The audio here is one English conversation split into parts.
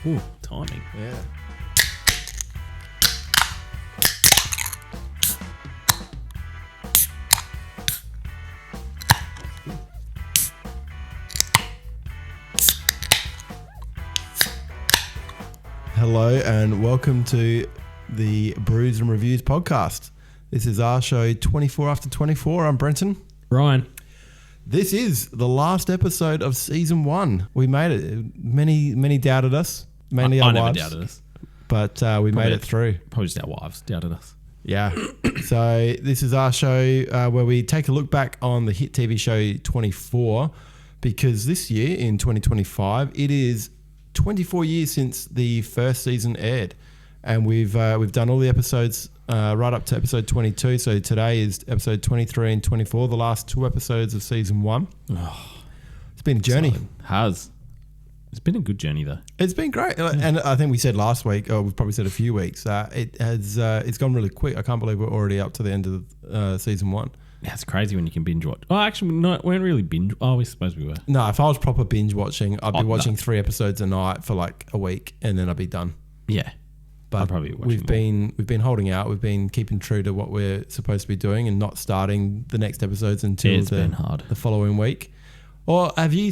Ooh, timing. Yeah. Hello and welcome to the Brews and Reviews podcast. This is our show 24 after 24. I'm Brenton. Ryan. This is the last episode of season 1. We made it. Many doubted us. Mainly our I never wives. doubted us. But we made it through. Probably just our wives doubted us. Yeah. So this is our show where we take a look back on the hit TV show 24, because this year in 2025 it is 24 years since the first season aired, and we've done all the episodes right up to episode 22. So today is episode 23 and 24, the last 2 episodes of season 1. Oh, it's been a journey. It's been a good journey though. It's been great, and I think we said last week, or we've probably said a few weeks, it's gone really quick. I can't believe we're already up to the end of season 1. Yeah, it's crazy when you can binge watch. Oh, actually, no, we weren't really binge. Oh, we suppose we were. No, if I was proper binge watching, I'd be watching 3 episodes a night for like a week, and then I'd be done. Yeah, but I'd probably watch we've been holding out. We've been keeping true to what we're supposed to be doing, and not starting the next episodes until the following week. Or have you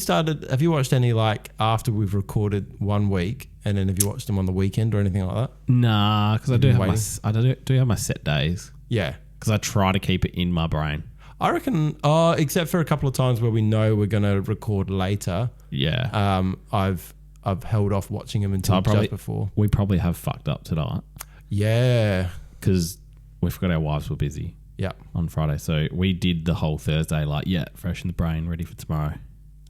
watched any like after we've recorded 1 week, and then have you watched them on the weekend or anything like that? Nah, because I do have my set days. Yeah. Because I try to keep it in my brain. I reckon, except for a couple of times where we know we're going to record later. Yeah. I've held off watching them until just before. We probably have fucked up tonight. Yeah. Because we forgot our wives were busy. Yeah. On Friday. So we did the whole Thursday fresh in the brain, ready for tomorrow.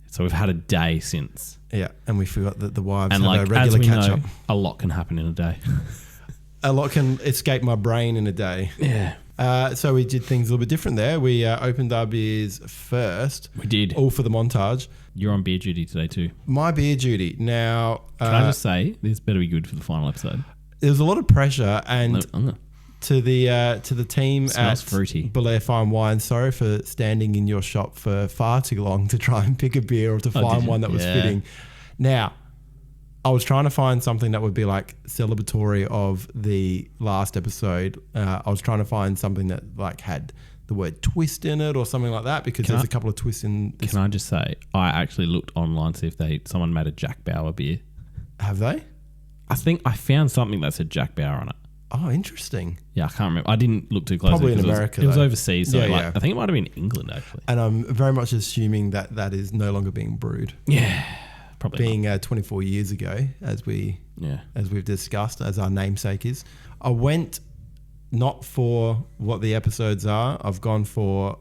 So we've had a day since. Yeah. And we forgot that the wives and have a regular catch-up. A lot can happen in a day. A lot can escape my brain in a day. Yeah. So we did things a little bit different there. We opened our beers first. We did. All for the montage. You're on beer duty today too. My beer duty. Now... Can I just say, this better be good for the final episode. There's a lot of pressure, and to the team at fruity. Belair Fine Wine, sorry for standing in your shop for far too long to try and pick a beer or to find one that was fitting. Now, I was trying to find something that would be like celebratory of the last episode. I was trying to find something that like had the word twist in it or something like that, because there's a couple of twists in this. Can I just say, I actually looked online to see if someone made a Jack Bauer beer. Have they? I think I found something that said Jack Bauer on it. Oh, interesting. Yeah, I can't remember. I didn't look too closely. Probably in America. It was overseas. So yeah. I think it might have been England actually. And I'm very much assuming that is no longer being brewed. Yeah. Probably being 24 years ago, as we've discussed, as our namesake is. I went not for what the episodes are. I've gone for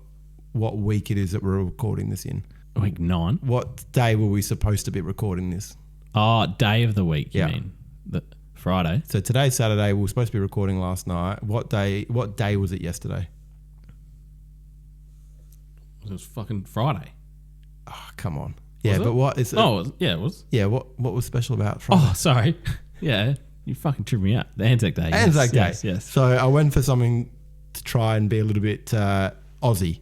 what week it is that we're recording this in. Week 9. What day were we supposed to be recording this? Oh, day of the week. You mean Friday? So today's Saturday. We were supposed to be recording last night. What day was it yesterday? It was fucking Friday. Oh, come on. Yeah, but what is it? Oh, it was. Yeah, what was special about Friday? Oh, sorry. Yeah, you fucking tripped me out. The ANZAC Day. ANZAC Day. Yes. So I went for something to try and be a little bit Aussie.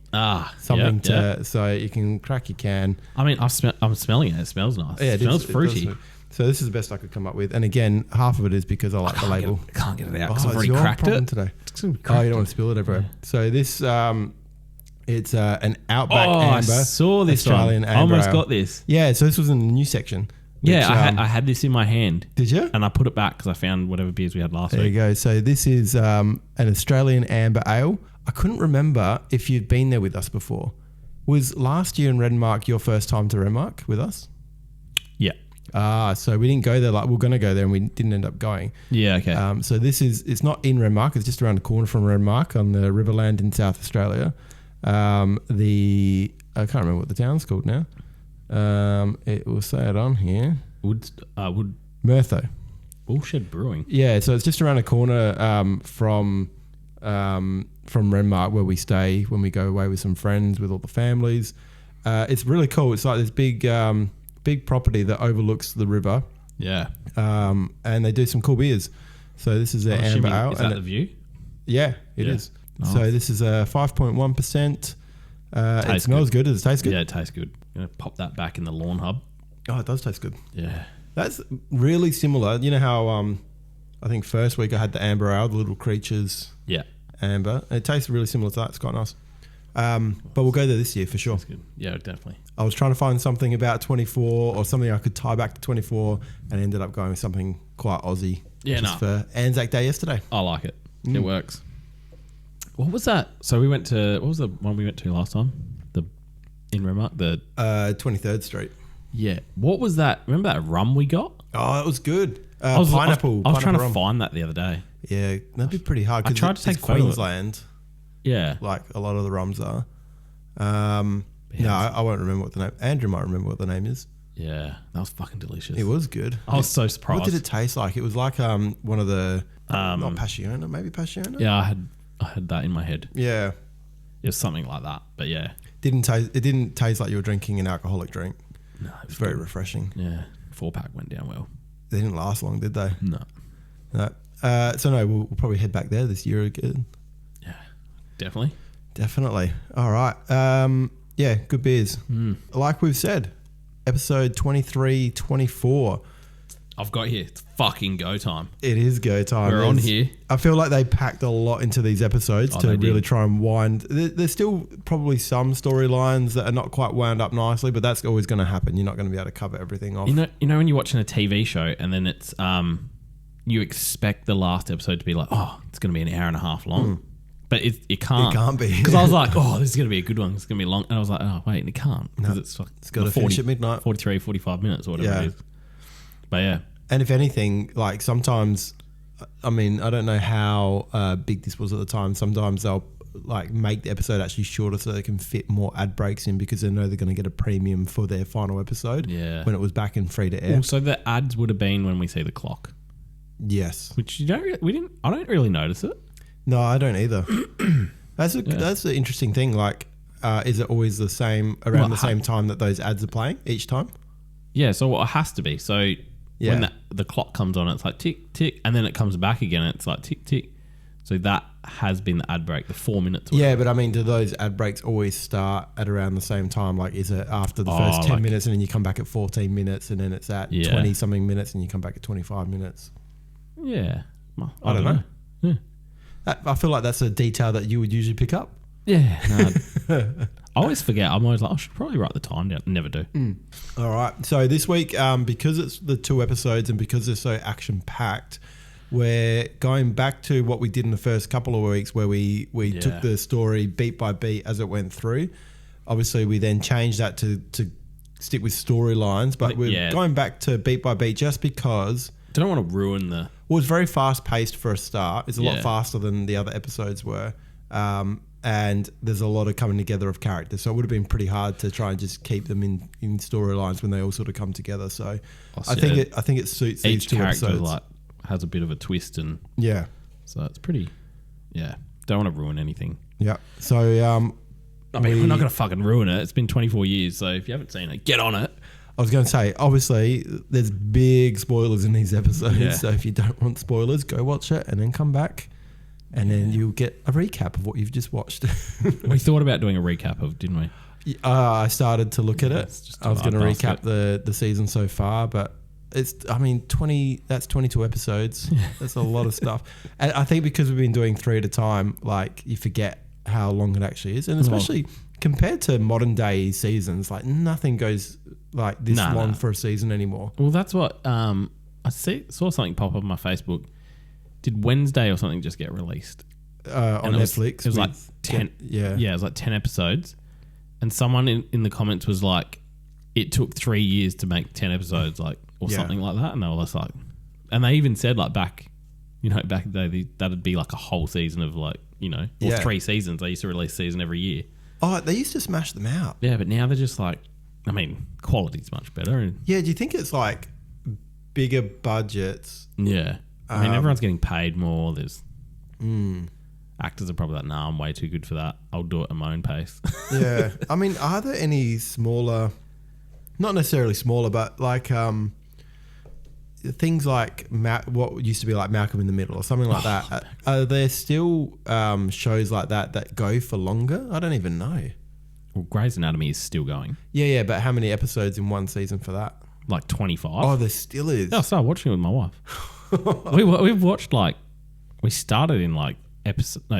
Something so you can crack your can. I mean, I'm smelling it. It smells nice. Yeah, it smells fruity. So this is the best I could come up with. And again, half of it is because I like the label. I can't get it out because I've already cracked it today. You don't want to spill it everywhere. Yeah. So this... it's an Outback Amber. I saw this Australian one. I Amber almost Ale. got this. Yeah, so this was in the new section. Which, I had this in my hand. Did you? And I put it back because I found whatever beers we had last week. There you go. So this is an Australian Amber Ale. I couldn't remember if you'd been there with us before. Was last year in Renmark your first time to Renmark with us? Yeah. So we didn't go there. Like we were going to go there and we didn't end up going. Yeah, okay. So it's not in Renmark. It's just around the corner from Renmark on the Riverland in South Australia. I can't remember what the town's called now. It will say it on here. Mertho. Woolshed Brewing. Yeah, so it's just around the corner from Renmark, where we stay when we go away with some friends with all the families. It's really cool. It's like this big property that overlooks the river. Yeah. And they do some cool beers. So this is their Amber Ale. Is that the View? Yeah, it is. Nice. So this is a 5.1%. It smells good. Does it taste good? Yeah, it tastes good. I'm going to pop that back in the lawn hub. Oh, it does taste good. Yeah. That's really similar. You know how I think first week I had the Amber Ale, the Little Creatures Yeah. Amber. It tastes really similar to that. It's quite nice. But we'll go there this year for sure. That's good. Yeah, definitely. I was trying to find something about 24 or something I could tie back to 24 and ended up going with something quite Aussie. Yeah, just for ANZAC Day yesterday. I like it. It works. What was that? So we went to, what was the one we went to last time? In Renmark? 23rd Street. Yeah. What was that? Remember that rum we got? Oh, it was good. Pineapple. I was trying to rum. find that the other day. Yeah, that'd be pretty hard. I tried to take it's Queensland. Yeah. Like a lot of the rums are. No, I won't remember what the name. Andrew might remember what the name is. Yeah. That was fucking delicious. It was good. I was so surprised. What did it taste like? It was like one of the not Passiona, maybe Passiona. Yeah, I had that in my head. Yeah, it was something like that. But yeah, it didn't taste like you were drinking an alcoholic drink. No, it was very refreshing. Yeah, 4-pack went down well. They didn't last long, did they? No. So no, we'll probably head back there this year again. Yeah, definitely. All right. Yeah, good beers. Like we've said, episode 23, 24. I've got here. It's fucking go time. It is go time. We're on here. I feel like they packed a lot into these episodes to really try and wind. There's still probably some storylines that are not quite wound up nicely, but that's always going to happen. You're not going to be able to cover everything off. You know when you're watching a TV show and then it's you expect the last episode to be like, oh, it's going to be an hour and a half long. But it can't. It can't be. Because I was like, oh, this is going to be a good one. It's going to be long. And I was like, oh, wait, it can't. Because it's got to finish at midnight. 43, 45 minutes or whatever it is. But yeah. And if anything, like sometimes, I mean, I don't know how big this was at the time. Sometimes they'll like make the episode actually shorter so they can fit more ad breaks in because they know they're going to get a premium for their final episode. Yeah. When it was back in free to air. Also, the ads would have been when we see the clock. Yes. Which I don't really notice it. No, I don't either. That's the interesting thing. Like, is it always the same around the same time that those ads are playing each time? Yeah, so it has to be. So when the clock comes on, it's like tick, tick, and then it comes back again, and it's like tick, tick. So that has been the ad break, the 4 minutes. Yeah, but I mean, do those ad breaks always start at around the same time? Like, is it after the first 10 minutes and then you come back at 14 minutes and then it's at 20-something minutes and you come back at 25 minutes? Yeah. Well, I don't know. Yeah. I feel like that's a detail that you would usually pick up. Yeah. No, I always forget. I'm always like, I should probably write the time down. Never do. All right. So this week, because it's the 2 episodes and because they're so action-packed, we're going back to what we did in the first couple of weeks where we took the story beat by beat as it went through. Obviously, we then changed that to stick with storylines, but we're going back to beat by beat just because... I don't want to ruin the... Well, it's very fast-paced for a start. It's a lot faster than the other episodes were. And there's a lot of coming together of characters. So it would have been pretty hard to try and just keep them in storylines when they all sort of come together. So I think it suits these 2 episodes. Each character like has a bit of a twist and... Yeah. So it's pretty... Yeah. Don't want to ruin anything. Yeah. So... I mean, we're not going to fucking ruin it. It's been 24 years. So if you haven't seen it, get on it. I was going to say, obviously, there's big spoilers in these episodes. Yeah. So if you don't want spoilers, go watch it and then come back. And then you'll get a recap of what you've just watched. We thought about doing a recap of, didn't we? I started to look at it. I was going to recap the season so far, but that's 22 episodes. That's a lot of stuff. And I think because we've been doing 3 at a time, like you forget how long it actually is. And especially compared to modern day seasons, like nothing goes like this long for a season anymore. Well, that's what I saw something pop up on my Facebook. Did Wednesday or something just get released on Netflix? It was like 10. Yeah, it was like 10 episodes. And someone in the comments was like, "It took 3 years to make 10 episodes," like or something like that. And they were just like, and they even said like back in the day that'd be like a whole season of like or 3 seasons. They used to release a season every year. Oh, they used to smash them out. Yeah, but now they're just like, I mean, quality's much better. Yeah, do you think it's like bigger budgets? Yeah. I mean, everyone's getting paid more. There's actors are probably like, nah, I'm way too good for that. I'll do it at my own pace. Yeah. I mean, are there any smaller, not necessarily smaller, but like things like what used to be like Malcolm in the Middle or something like that? Are there still shows like that go for longer? I don't even know. Well, Grey's Anatomy is still going. Yeah, but how many episodes in one season for that? like 25. Oh, there still is. Yeah, I started watching it with my wife. We've watched we started in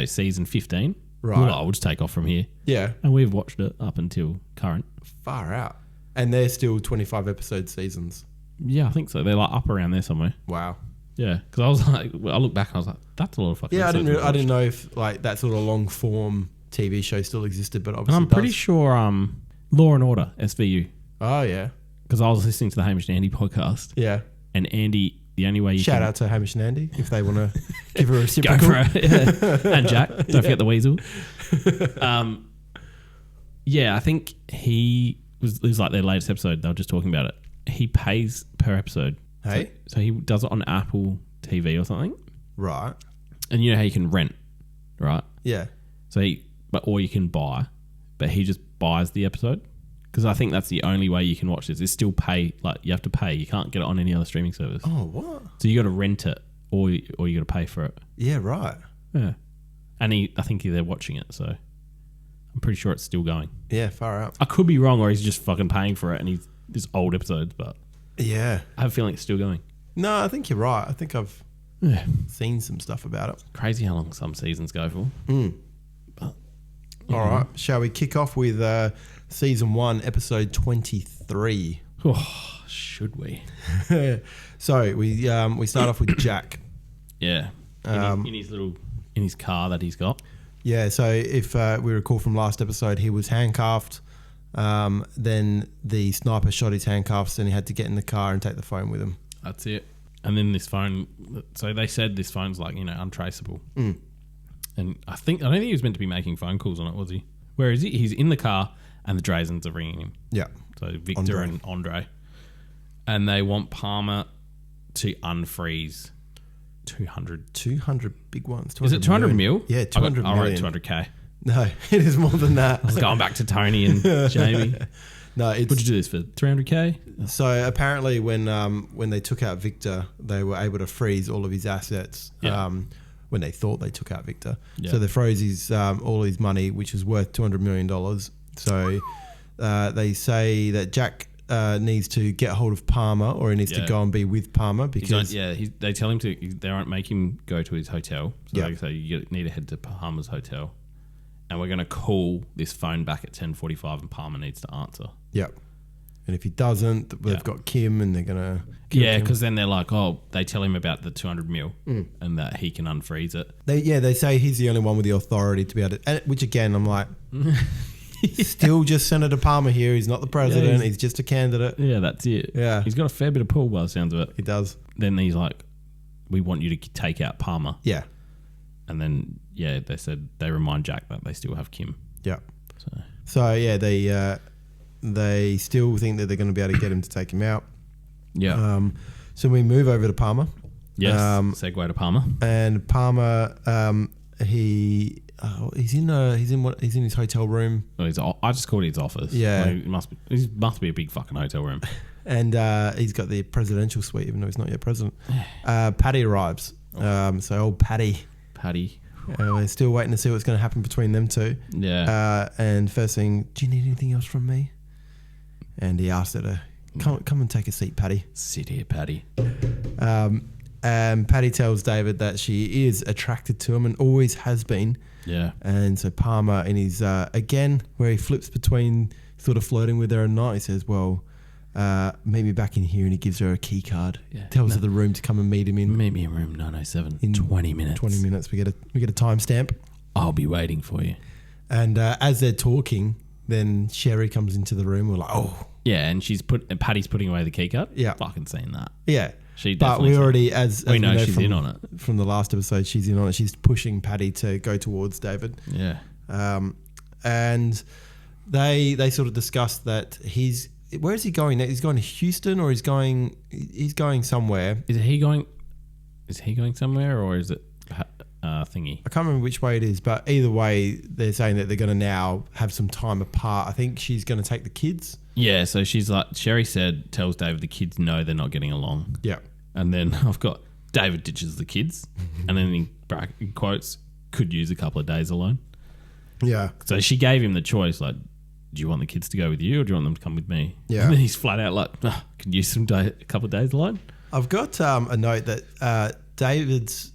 season 15. Right. We'll just take off from here. Yeah. And we've watched it up until current. Far out. And they're still 25 episode seasons. Yeah, I think so. They're like up around there somewhere. Wow. Yeah, because I was like, I look back and I was like, that's a lot of fucking. Yeah, I episodes didn't know if like that sort of long form TV show still existed, but obviously And I'm pretty sure Law and Order SVU, Oh yeah. because I was listening to the Hamish and Andy podcast, Yeah. and Andy, the only way you Shout can out to Hamish and Andy if they want to give her a go reciprocal. for it, and Jack, don't forget the weasel. Yeah, I think it was like their latest episode. They were just talking about it. He pays per episode. Hey. So he does it on Apple TV or something, Right. and you know how you can rent, right? Yeah. So or you can buy, but he just buys the episode, because I think that's the only way you can watch this. Is still pay, like you have to pay. You can't get it on any other streaming service. Oh, what? So you got to rent it, or you got to pay for it. Yeah. Right. Yeah, and I think they're watching it, so I'm pretty sure it's still going. Yeah. Far out. I could be wrong, or he's just fucking paying for it, and there's old episodes, but Yeah. I have a feeling it's still going. No, I think you're right. I think I've Yeah, seen some stuff about it. crazy how long some seasons go for. But All right. Shall we kick off with season 1, episode 23? Oh, should we? So we start off with Jack. Yeah, in his car that he's got. Yeah. So if we recall from last episode, he was handcuffed. Then the sniper shot his handcuffs, and he had to get in the car and take the phone with him. That's it. And then this phone. So they said this phone's like untraceable. And I don't think he was meant to be making phone calls on it, was he? Where is he? He's in the car, and the Drazens are ringing him. Yeah. So Victor and Andre, and they want Palmer to unfreeze 200 big ones. Is it 200 mil? Yeah, 200 I wrote million. 200K. No, it is more than that. I was going back to Tony and Jamie. No, it's Would you do this for 300K? so apparently when they took out Victor, they were able to freeze all of his assets. Yeah. When they thought they took out Victor, Yeah. so they froze his all his money, which is worth $200 million. So they say that Jack needs to get hold of Palmer, or he needs to go and be with Palmer because they tell him to. They won't make him go to his hotel. So Yeah. they say you need to head to Palmer's hotel, and we're going to call this phone back at 10:45, and Palmer needs to answer. Yep. And if he doesn't, they've got Kim, and they're gonna Because then they're like, they tell him about the 200 mil and that he can unfreeze it. They say he's the only one with the authority to be able to. And, which again, I'm like, still just Senator Palmer here. He's not the president. He's just a candidate. Yeah, that's it. Yeah. He's got a fair bit of pull by the sounds of it. He does. Then he's like, we want you to take out Palmer. Yeah. And then, they said they remind Jack that they still have Kim. Yeah. So, yeah, they still think that they're going to be able to get him to take him out. yeah. So we move over to Palmer. Yes. Segue to Palmer. And Palmer, he's in his hotel room. Well, I just called it his office. Yeah. Like, it must be a big fucking hotel room. And he's got the presidential suite, even though he's not yet president. Patty arrives. So old Patty. We're still waiting to see what's going to happen between them two. Yeah. And first thing, do you need anything else from me? And he asked her to come and take a seat, Patty. Sit here, Patty. And Patty tells David that she is attracted to him and always has been. Yeah. And so Palmer, in his again, where he flips between sort of flirting with her and not, he says, "Well, meet me back in here," and he gives her a key card. Yeah. Tells her the room to come and meet him in. Meet me in room 907 In 20 minutes. 20 minutes. We get a timestamp. I'll be waiting for you. And as they're talking, then Sherry comes into the room. We're like, oh. Yeah, and Patty's putting away the key card. Yeah. Fucking seen that. Yeah. She But definitely we already, as we know she's from, in on it. From the last episode, she's in on it. She's pushing Patty to go towards David. Yeah. And they sort of discussed that where is he going? He's going to Houston, or he's going somewhere. Is he going somewhere, or is it thingy? I can't remember which way it is, but either way, they're saying that they're going to now have some time apart. I think she's going to take the kids. Yeah, so she's like, Sherry tells David the kids know they're not getting along. Yeah. And then I've got David ditches the kids, and then in quotes, could use a couple of days alone. Yeah. So she gave him the choice, like, do you want the kids to go with you or do you want them to come with me? Yeah. And then he's flat out like, oh, can you use a couple of days alone? I've got a note that David's,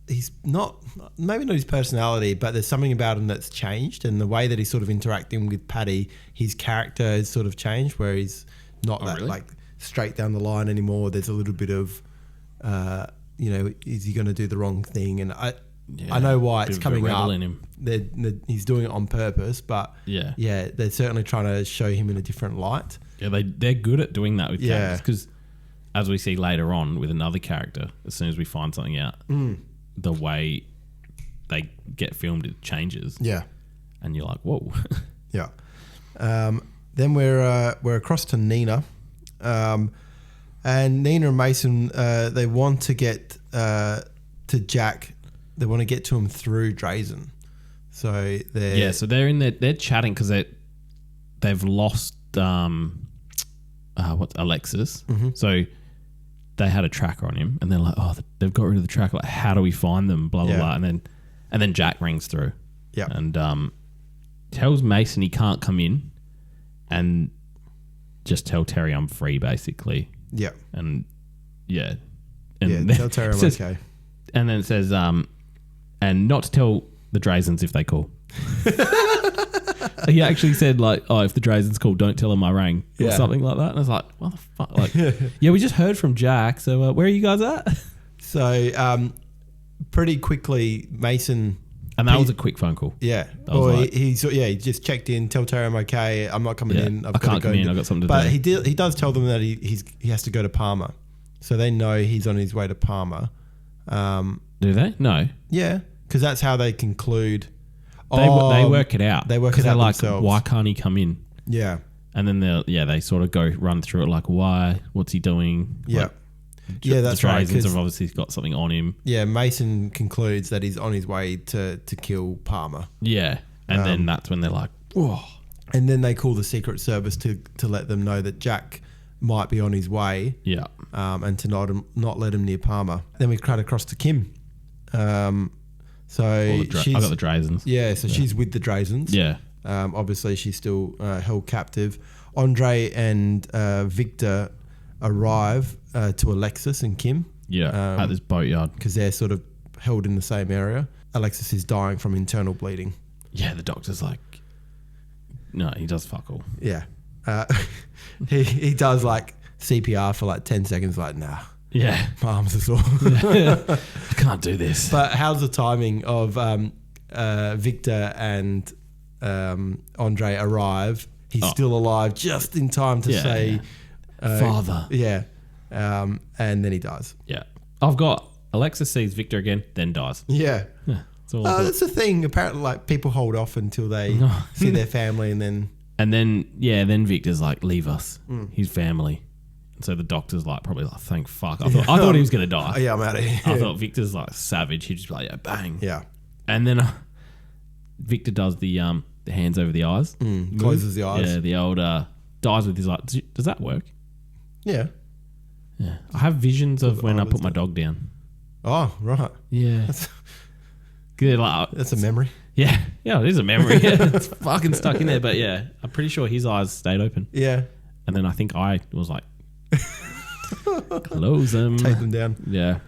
he's not, maybe not his personality, but there's something about him that's changed, and the way that he's sort of interacting with Paddy, his character has sort of changed, where he's not that really? like straight down the line anymore. There's a little bit of, is he going to do the wrong thing? And I know why it's coming up. In him. He's doing it on purpose, but Yeah. they're certainly trying to show him in a different light. Yeah, they're good at doing that with characters because, as we see later on with another character, as soon as we find something out, the way they get filmed, it changes. Yeah. And you're like, whoa. Yeah. Then we're across to Nina. And Nina and Mason, they want to get to Jack. They want to get to him through Drazen. So they're... so they're in there, they're chatting because they've lost Alexis. Mm-hmm. So they had a tracker on him and they're like, oh, they've got rid of the tracker. Like, how do we find them? Blah, blah, blah. And then Jack rings through. Yeah. And tells Mason he can't come in and just tell Terry I'm free, basically. Yeah. And and tell Terry I'm okay. And then it says, and not to tell the Drazens if they call. He actually said, like, oh, if the Drazens call, don't tell them I rang. Or something like that. And I was like, what the fuck? Like, yeah, we just heard from Jack. So where are you guys at? So pretty quickly, Mason... And that was a quick phone call. Yeah. He just checked in, tell Terry I'm okay. I'm not coming in. I can't come in. I've got something to do. But he does tell them that he has to go to Palmer. So they know he's on his way to Palmer. Do they? No. Yeah, because that's how they conclude. They work it out. They work it out like, themselves. Why can't he come in? Yeah. And then they sort of run through it like, why? What's he doing? Yeah. Like, that's the right. Drazens have obviously got something on him. Yeah, Mason concludes that he's on his way to kill Palmer. Yeah. And then that's when they're like, whoa. And then they call the Secret Service to let them know that Jack might be on his way. Yeah. And to not let him near Palmer. Then we cut across to Kim. I got the Drazens. Yeah, so she's with the Drazens. Yeah. Obviously, she's still held captive. Andre and Victor arrive to Alexis and Kim. Yeah, at this boatyard. Because they're sort of held in the same area. Alexis is dying from internal bleeding. Yeah, the doctor's like, no, he does fuck all. Yeah. He does like CPR for like 10 seconds, like, nah. Yeah. My arms are sore. I can't do this. But how's the timing of Victor and Andre arrive? He's still alive just in time to say... Father. Yeah. And then he dies. Yeah. I've got Alexis sees Victor again, then dies. Yeah. That's the thing. Apparently, like, people hold off until they see their family and then... And then Victor's like, leave us. His family. And so the doctor's like, probably like, thank fuck. I thought he was going to die. Oh, yeah, I'm out of here. I thought Victor's like savage. He'd just be like, yeah, bang. Yeah. And then Victor does the hands over the eyes. Closes the eyes. Yeah, the old dies with his eyes. Does that work? Yeah. Yeah. I have visions of when I put my dog down. Oh, right. Yeah. Good. Like, that's a memory. Yeah. Yeah, it is a memory. It's fucking stuck in there. But yeah, I'm pretty sure his eyes stayed open. Yeah. And then I think I was like, close them. Take them down. Yeah.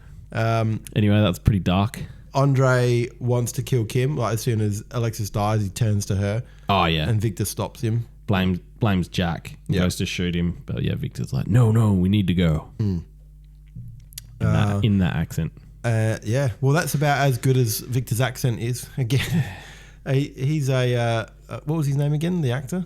Anyway, that's pretty dark. Andre wants to kill Kim. Like, as soon as Alexis dies, he turns to her. Oh, yeah. And Victor stops him. Blames Jack. Goes to shoot him. But yeah, Victor's like, no, we need to go. In that accent. Yeah. Well, that's about as good as Victor's accent is. Again, he's a... what was his name again, the actor?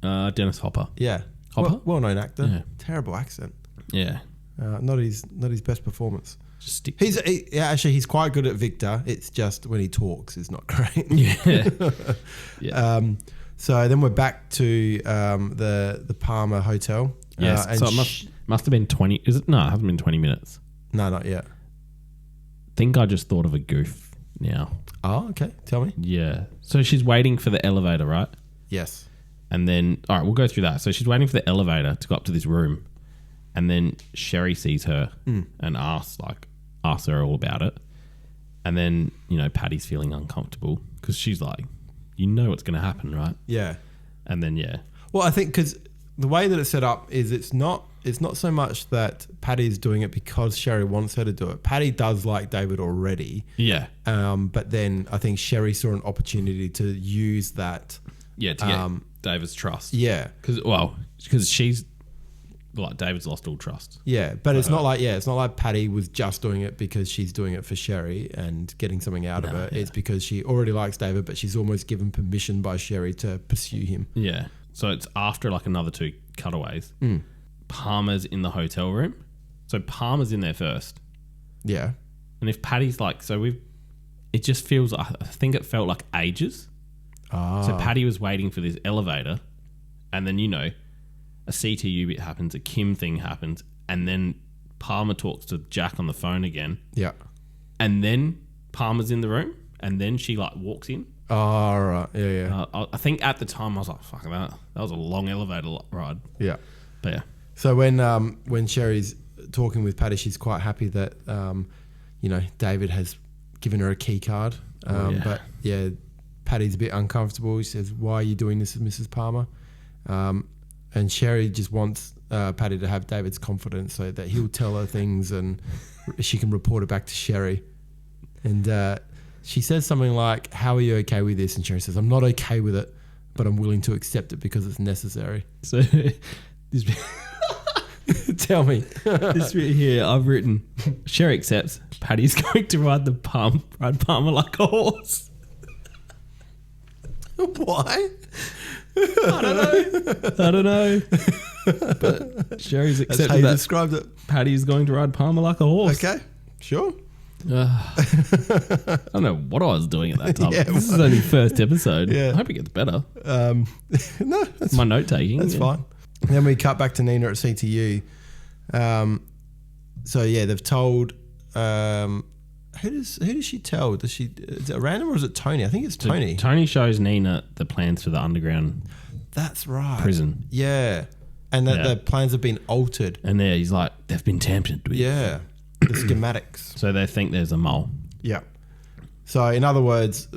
Dennis Hopper. Yeah. Hopper? Well-known actor. Yeah. Terrible accent. Yeah. Not his best performance. Just stick. He's quite good at Victor. It's just when he talks, it's not great. Yeah. Yeah. So then we're back to the Palmer Hotel. Yes. And so it must have been 20. Is it? No, it hasn't been 20 minutes. No, not yet. Think I just thought of a goof now. Oh, okay. Tell me. Yeah. So she's waiting for the elevator, right? Yes. And then, all right, we'll go through that. So she's waiting for the elevator to go up to this room. And then Sherry sees her and asks her all about it. And then, Patty's feeling uncomfortable because she's like, you know what's going to happen, right? Yeah. And then, yeah. Well, I think because the way that it's set up is it's not so much that Paddy's doing it because Sherry wants her to do it. Paddy does like David already. Yeah. But then I think Sherry saw an opportunity to use that. Yeah, to get David's trust. Yeah. Because she's... Like, David's lost all trust. Yeah, but it's not like Paddy was just doing it because she's doing it for Sherry and getting something out of it. Yeah. It's because she already likes David, but she's almost given permission by Sherry to pursue him. Yeah. So it's after like another 2 cutaways. Palmer's in the hotel room. So Palmer's in there first. Yeah. And if Paddy's like, it just feels, I think it felt like ages. So Paddy was waiting for this elevator and then, a CTU bit happens, a Kim thing happens, and then Palmer talks to Jack on the phone again. Yeah. And then Palmer's in the room, and then she like walks in. Oh, right. Yeah. I think at the time I was like, fuck that. That was a long elevator ride. Yeah. But yeah. So when Sherry's talking with Paddy, she's quite happy that, David has given her a key card. But yeah, Paddy's a bit uncomfortable. She says, "Why are you doing this with Mrs. Palmer?" And Sherry just wants Paddy to have David's confidence so that he'll tell her things and she can report it back to Sherry. And she says something like, "How are you okay with this?" And Sherry says, "I'm not okay with it, but I'm willing to accept it because it's necessary." So this tell me. This bit here I've written, Sherry accepts, Paddy's going to ride Palmer like a horse. Why? I don't know. But Sherry's accepted That's how you described it. Paddy's going to ride Palmer like a horse. Okay, sure. I don't know what I was doing at that time. This is only first episode. Yeah. I hope it gets better. No, that's my note taking. That's fine. Then we cut back to Nina at CTU. So yeah, they've told. Who does she tell? Is it random or is it Tony? I think it's Tony. Tony shows Nina the plans for the underground. That's right. Prison. Yeah, and that the plans have been altered. And there he's like, they've been tampered with. Yeah, the schematics. So they think there's a mole. Yeah. So in other words,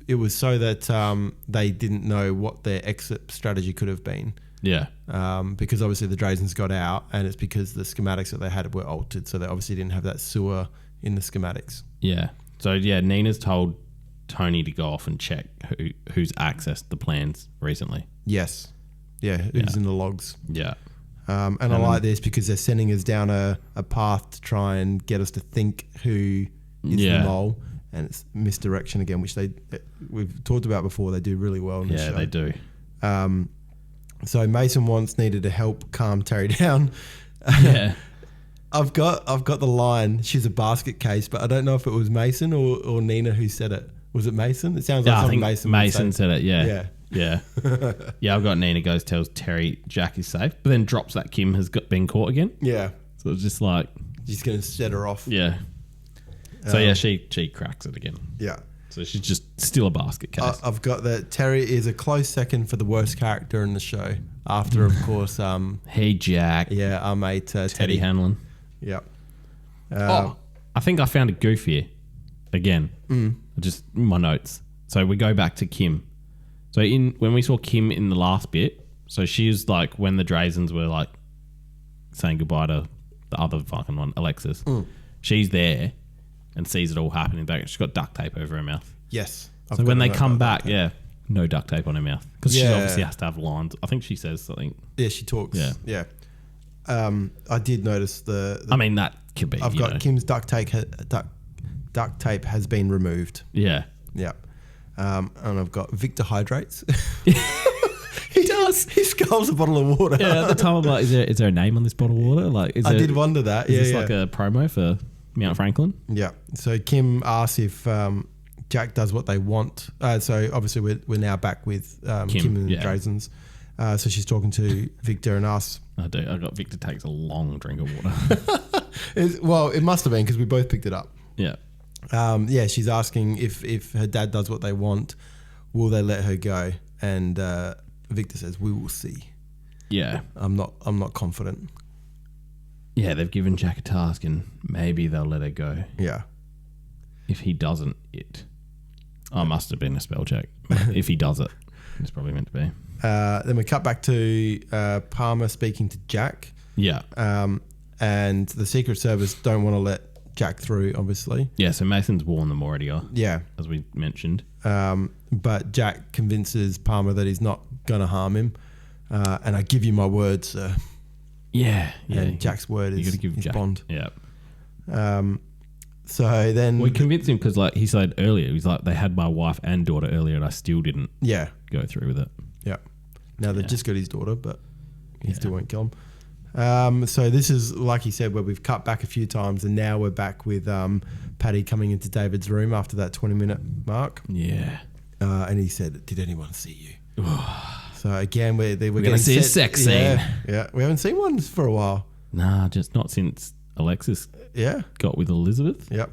it was so that they didn't know what their exit strategy could have been. Yeah. Because obviously the Drazens got out, and it's because the schematics that they had were altered, so they obviously didn't have that sewer in the schematics. Yeah. So yeah, Nina's told Tony to go off and check who's accessed the plans recently. Yes. Yeah, who's in the logs. Yeah. And I like this because they're sending us down a path to try and get us to think who is the mole, and it's misdirection again, which we've talked about before. They do really well in the show. Yeah, they do. So Mason wants Nina to help calm Terry down. Yeah. I've got the line, "She's a basket case," but I don't know if it was Mason or Nina who said it. Was it Mason? It sounds like something Mason said it. Yeah. Yeah. I've got Nina tells Terry Jack is safe, but then drops that Kim has been caught again. Yeah. So it's just like she's going to set her off. Yeah. So she cracks it again. Yeah. So she's just still a basket case. I've got that Terry is a close second for the worst character in the show. After, of course, Hey Jack. Yeah, our mate Teddy Hanlon. Yep. I think I found a goof here again. Just my notes. So we go back to Kim. So when we saw Kim in the last bit, so she was like when the Drazens were like saying goodbye to the other fucking one, Alexis. She's there and sees it all happening back. She's got duct tape over her mouth. Yes. So when they come back, no duct tape on her mouth because she obviously has to have lines. I think she says something. Yeah, she talks. Yeah. I did notice I mean, that could be. I've got Kim's duct tape has been removed. Yeah. Yeah. And I've got Victor hydrates. He does. He sculls a bottle of water. Yeah. At the time, I'm like, is there a name on this bottle of water? Like, I did wonder that. Is this like a promo for Mount Franklin? Yeah. So Kim asks if Jack does what they want. So obviously we're now back with Kim and the Drazens. So she's talking to Victor and us. I do. I got Victor takes a long drink of water. It must have been because we both picked it up. Yeah. She's asking if her dad does what they want, will they let her go? And Victor says, "We will see." Yeah. I'm not confident. Yeah, they've given Jack a task and maybe they'll let her go. Yeah. If he doesn't, must have been a spell check. If he does it, it's probably meant to be. Then we cut back to Palmer speaking to Jack. Yeah. And the Secret Service don't want to let Jack through, obviously. Yeah, so Mason's warned them already, Yeah. as we mentioned. But Jack convinces Palmer that he's not going to harm him. And I give you my word, sir. Yeah. And Jack's word is Jack. bond. Yeah. So then... We convinced him because, like he said earlier, he's like, they had my wife and daughter earlier and I still didn't go through with it. Yeah. Now they've just got his daughter, but he still won't kill him. So this is, like he said, where we've cut back a few times and now we're back with Paddy coming into David's room after that 20-minute mark. Yeah. And he said, did anyone see you? So again, we're going to see a sex scene. Yeah, we haven't seen one for a while. Nah, just not since Alexis got with Elizabeth. Yep.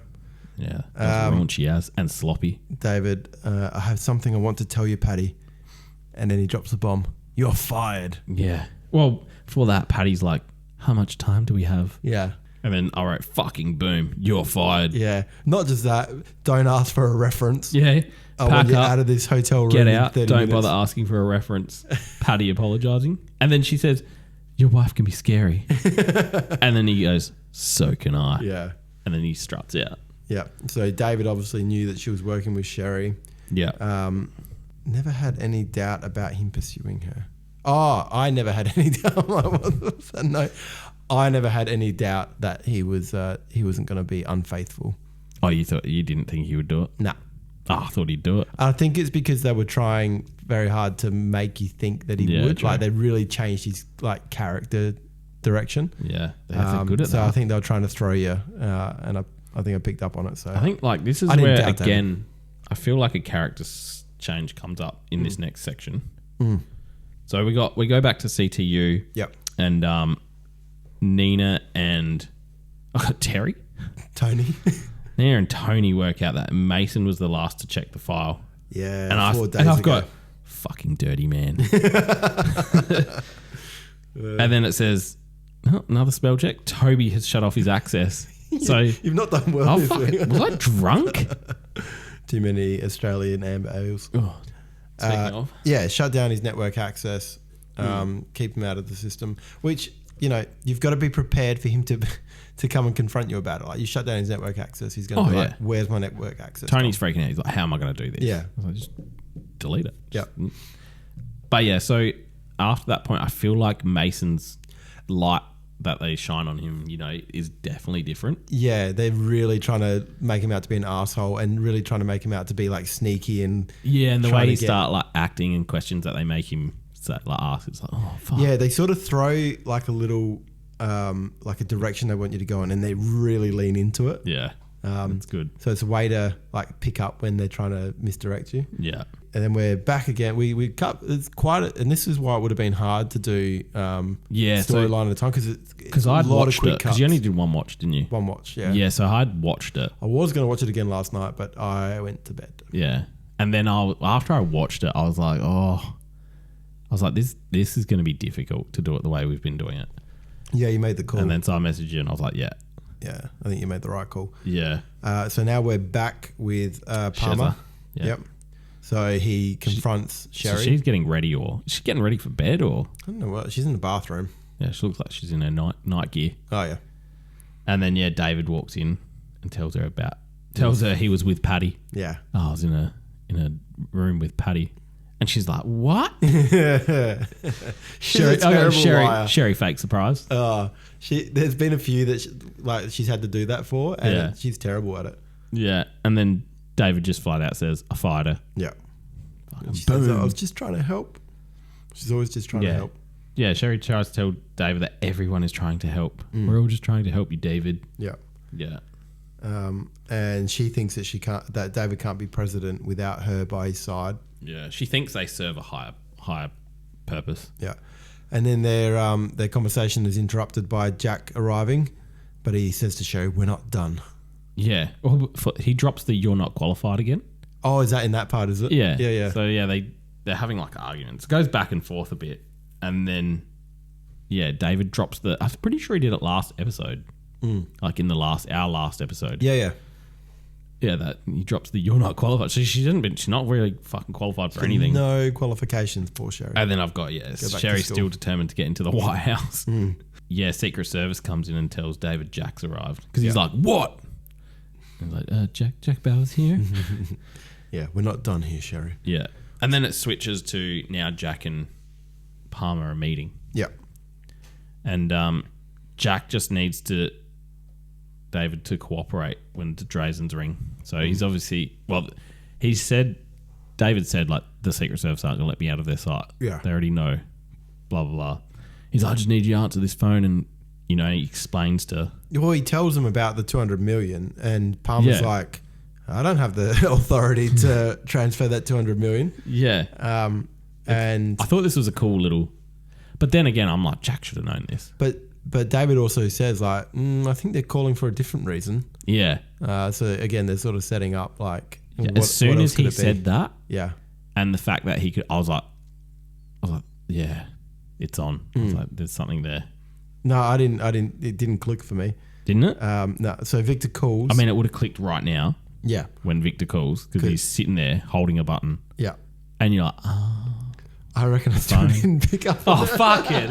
Yeah. Raunchy as and sloppy. David, I have something I want to tell you, Paddy. And then he drops the bomb. You're fired. Yeah. Well, for that, Paddy's like, how much time do we have? Yeah. And then, all right, fucking boom, you're fired. Yeah. Not just that, don't ask for a reference. Yeah. I want you out of this hotel room. Get out. In 30 Don't minutes. bother asking for a reference. Paddy apologising. And then she says, your wife can be scary. And then he goes, so can I. Yeah. And then he struts out. Yeah. So David obviously knew that she was working with Sherry. Yeah. Never had any doubt about him pursuing her. Oh, I never had any doubt. No, I never had any doubt that he wasn't going to be unfaithful. Oh, you didn't think he would do it? Nah. Oh, I thought he'd do it. I think it's because they were trying very hard to make you think that he would. True. Like they really changed his like character direction. Yeah, they're good at that. So I think they were trying to throw you, and I think I picked up on it. So I think like this is where again, I feel like a character change comes up in this next section. So we go back to CTU. Yep. And Nina and Terry, Tony. Nina and Tony work out that Mason was the last to check the file. Yeah, and 4 days I've ago. got fucking dirty man. And then it says, oh, another spell check. Toby has shut off his access. So you've not done well. This week. Was I drunk? Too many Australian amber ales. Oh, speaking of, yeah, shut down his network access. Keep him out of the system. Which you've got to be prepared for him to come and confront you about it. Like you shut down his network access, he's going to be like, "Where's my network access?" Tony's freaking out. He's like, "How am I going to do this?" Yeah, I was like, just delete it. Yeah. But yeah, so after that point, I feel like Mason's light that they shine on him, is definitely different. Yeah, they're really trying to make him out to be an asshole and really trying to make him out to be like sneaky and and the way he start like acting and questions that they make him ask, it's like, oh fuck. Yeah, they sort of throw like a little like a direction they want you to go in, and they really lean into it. Yeah, it's good. So it's a way to like pick up when they're trying to misdirect you. Yeah. And then we're back again. We cut. It's quite, and this is why it would have been hard to do. Storyline at a time because I'd watched it because you only did one watch, didn't you? One watch, yeah. Yeah, so I'd watched it. I was going to watch it again last night, but I went to bed. Yeah, and then after I watched it, I was like, this is going to be difficult to do it the way we've been doing it. Yeah, you made the call. And then so I messaged you, and I was like, yeah, I think you made the right call. Yeah. So now we're back with Palmer. Yeah. Yep. So he confronts Sherry. So she's getting ready, or is she getting ready for bed, or I don't know what. She's in the bathroom. Yeah, she looks like she's in her night gear. Oh yeah. And then David walks in and tells her he was with Paddy. Yeah. Oh, I was in a room with Paddy, and she's like, "What?" Sherry fake surprise. There's been a few that she's had to do that for, and she's terrible at it. Yeah, and then David just flat out says, "I fired her." Yeah. She says, I was just trying to help. She's always just trying to help. Yeah, Sherry tries to tell David that everyone is trying to help. We're all just trying to help you, David. Yeah. Yeah. And she thinks that David can't be president without her by his side. Yeah, she thinks they serve a higher purpose. Yeah. And then their conversation is interrupted by Jack arriving, but he says to Sherry, "We're not done." Yeah. Well, he drops the "you're not qualified" again. Oh, is that in that part, is it? Yeah. Yeah. So they're having like arguments. It goes back and forth a bit. And then David drops I'm pretty sure he did it last episode. Like in our last episode. Yeah. Yeah, that he drops the "you're not qualified." So she's not really fucking qualified for anything. No qualifications for Sherry. And then I've got Sherry's still determined to get into the White House. Yeah, Secret Service comes in and tells David Jack's arrived because he's like, "What?" And he's like, Jack Bauer's here." Yeah, we're not done here, Sherry. Yeah, and then it switches to now Jack and Palmer are meeting. Yep. And Jack just needs David to cooperate when the Drazens ring. So he's obviously, David said, like, the Secret Service aren't going to let me out of their sight. Yeah. They already know, blah, blah, blah. He's like, I just need you to answer this phone. And, he explains to... Well, he tells them about the 200 million and Palmer's like, I don't have the authority to transfer that 200 million. Yeah. And I thought this was a cool little... But then again, I'm like, Jack should have known this. But David also says, like, I think they're calling for a different reason. Yeah. So, again, they're sort of setting up, like... as soon as he said that... Yeah. And the fact that he could... I was like, yeah, it's on. I was like, there's something there. No, I didn't. It didn't click for me. Didn't it? No. So Victor calls. I mean, it would have clicked right now. Yeah. When Victor calls, because he's sitting there holding a button. Yeah. And you're like, I reckon I still didn't pick up. Oh, fuck it.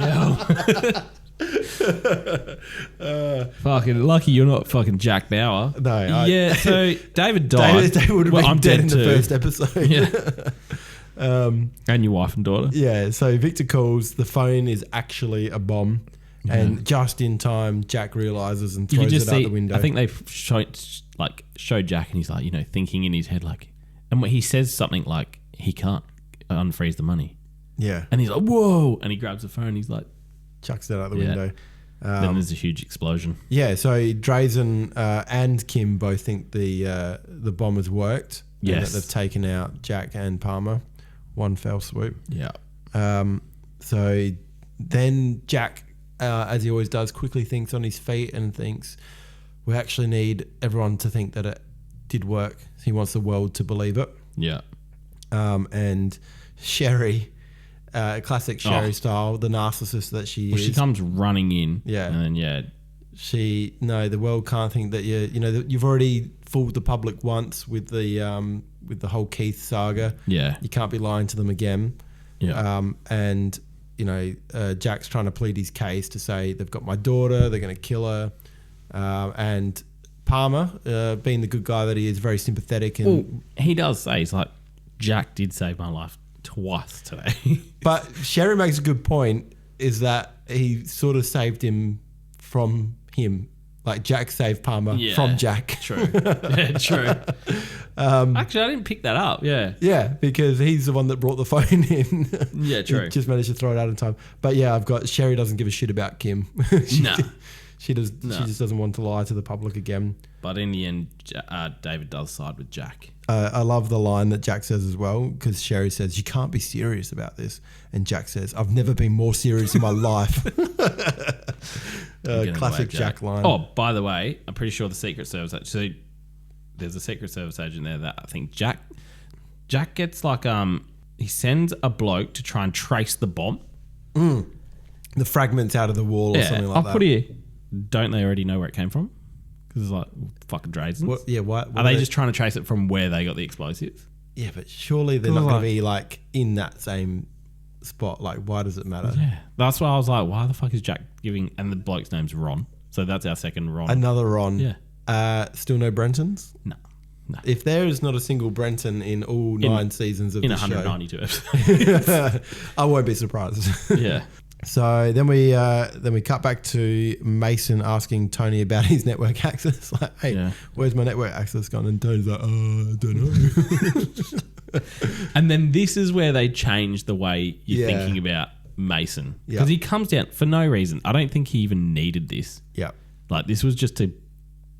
Fucking lucky you're not fucking Jack Bauer. No. Yeah, so David died. David would have been dead in the first episode. Yeah. And your wife and daughter. Yeah, so Victor calls. The phone is actually a bomb. Yeah. And just in time, Jack realises and throws it out the window. I think they showed Jack and he's like, thinking in his head, like, and he says something like, he can't unfreeze the money. Yeah. And he's like, whoa. And he grabs the phone. He's like, chucks it out the window. Then there's a huge explosion. Yeah, so Drazen and Kim both think the bomb has worked. Yes. And that they've taken out Jack and Palmer. One fell swoop. Yeah. So then Jack, as he always does, quickly thinks on his feet and thinks, we actually need everyone to think that it did work. He wants the world to believe it. Yeah. And Sherry... classic Sherry style, the narcissist that she is. She comes running in. Yeah. And then, the world can't think that you've already fooled the public once with the whole Keith saga. Yeah. You can't be lying to them again. Yeah. And, Jack's trying to plead his case to say they've got my daughter, they're going to kill her. And Palmer, being the good guy that he is, very sympathetic. And he does say, he's like, Jack did save my life twice today. But Sherry makes a good point, is that he sort of saved him from him. Like Jack saved Palmer from Jack. True. Yeah, true. Actually, I didn't pick that up. Yeah. Yeah, because he's the one that brought the phone in. Yeah, true. He just managed to throw it out in time. But yeah, I've got Sherry doesn't give a shit about Kim. She just doesn't want to lie to the public again. But in the end, David does side with Jack. I love the line that Jack says as well, because Sherry says, you can't be serious about this. And Jack says, I've never been more serious in my life. Classic Jack line. Oh, by the way, I'm pretty sure the Secret Service, actually, there's a Secret Service agent there that I think Jack gets like, he sends a bloke to try and trace the bomb. The fragments out of the wall or something like that. I'll put it here. Don't they already know where it came from? Because it's like fucking Drazens. What are they just trying to trace it from where they got the explosives? Yeah, but surely they're not going to be like in that same spot. Like, why does it matter? Yeah, that's why I was like, why the fuck is Jack giving? And the bloke's name's Ron, so that's our second Ron. Another Ron. Yeah. Still no Brentons? No. If there is not a single Brenton in all 9 seasons of the show, 192 episodes, I won't be surprised. Yeah. So then we cut back to Mason asking Tony about his network access. Like, hey, where's my network access gone? And Tony's like, I don't know. And then this is where they change the way you're thinking about Mason. Because he comes down for no reason. I don't think he even needed this. Yeah. Like, this was just to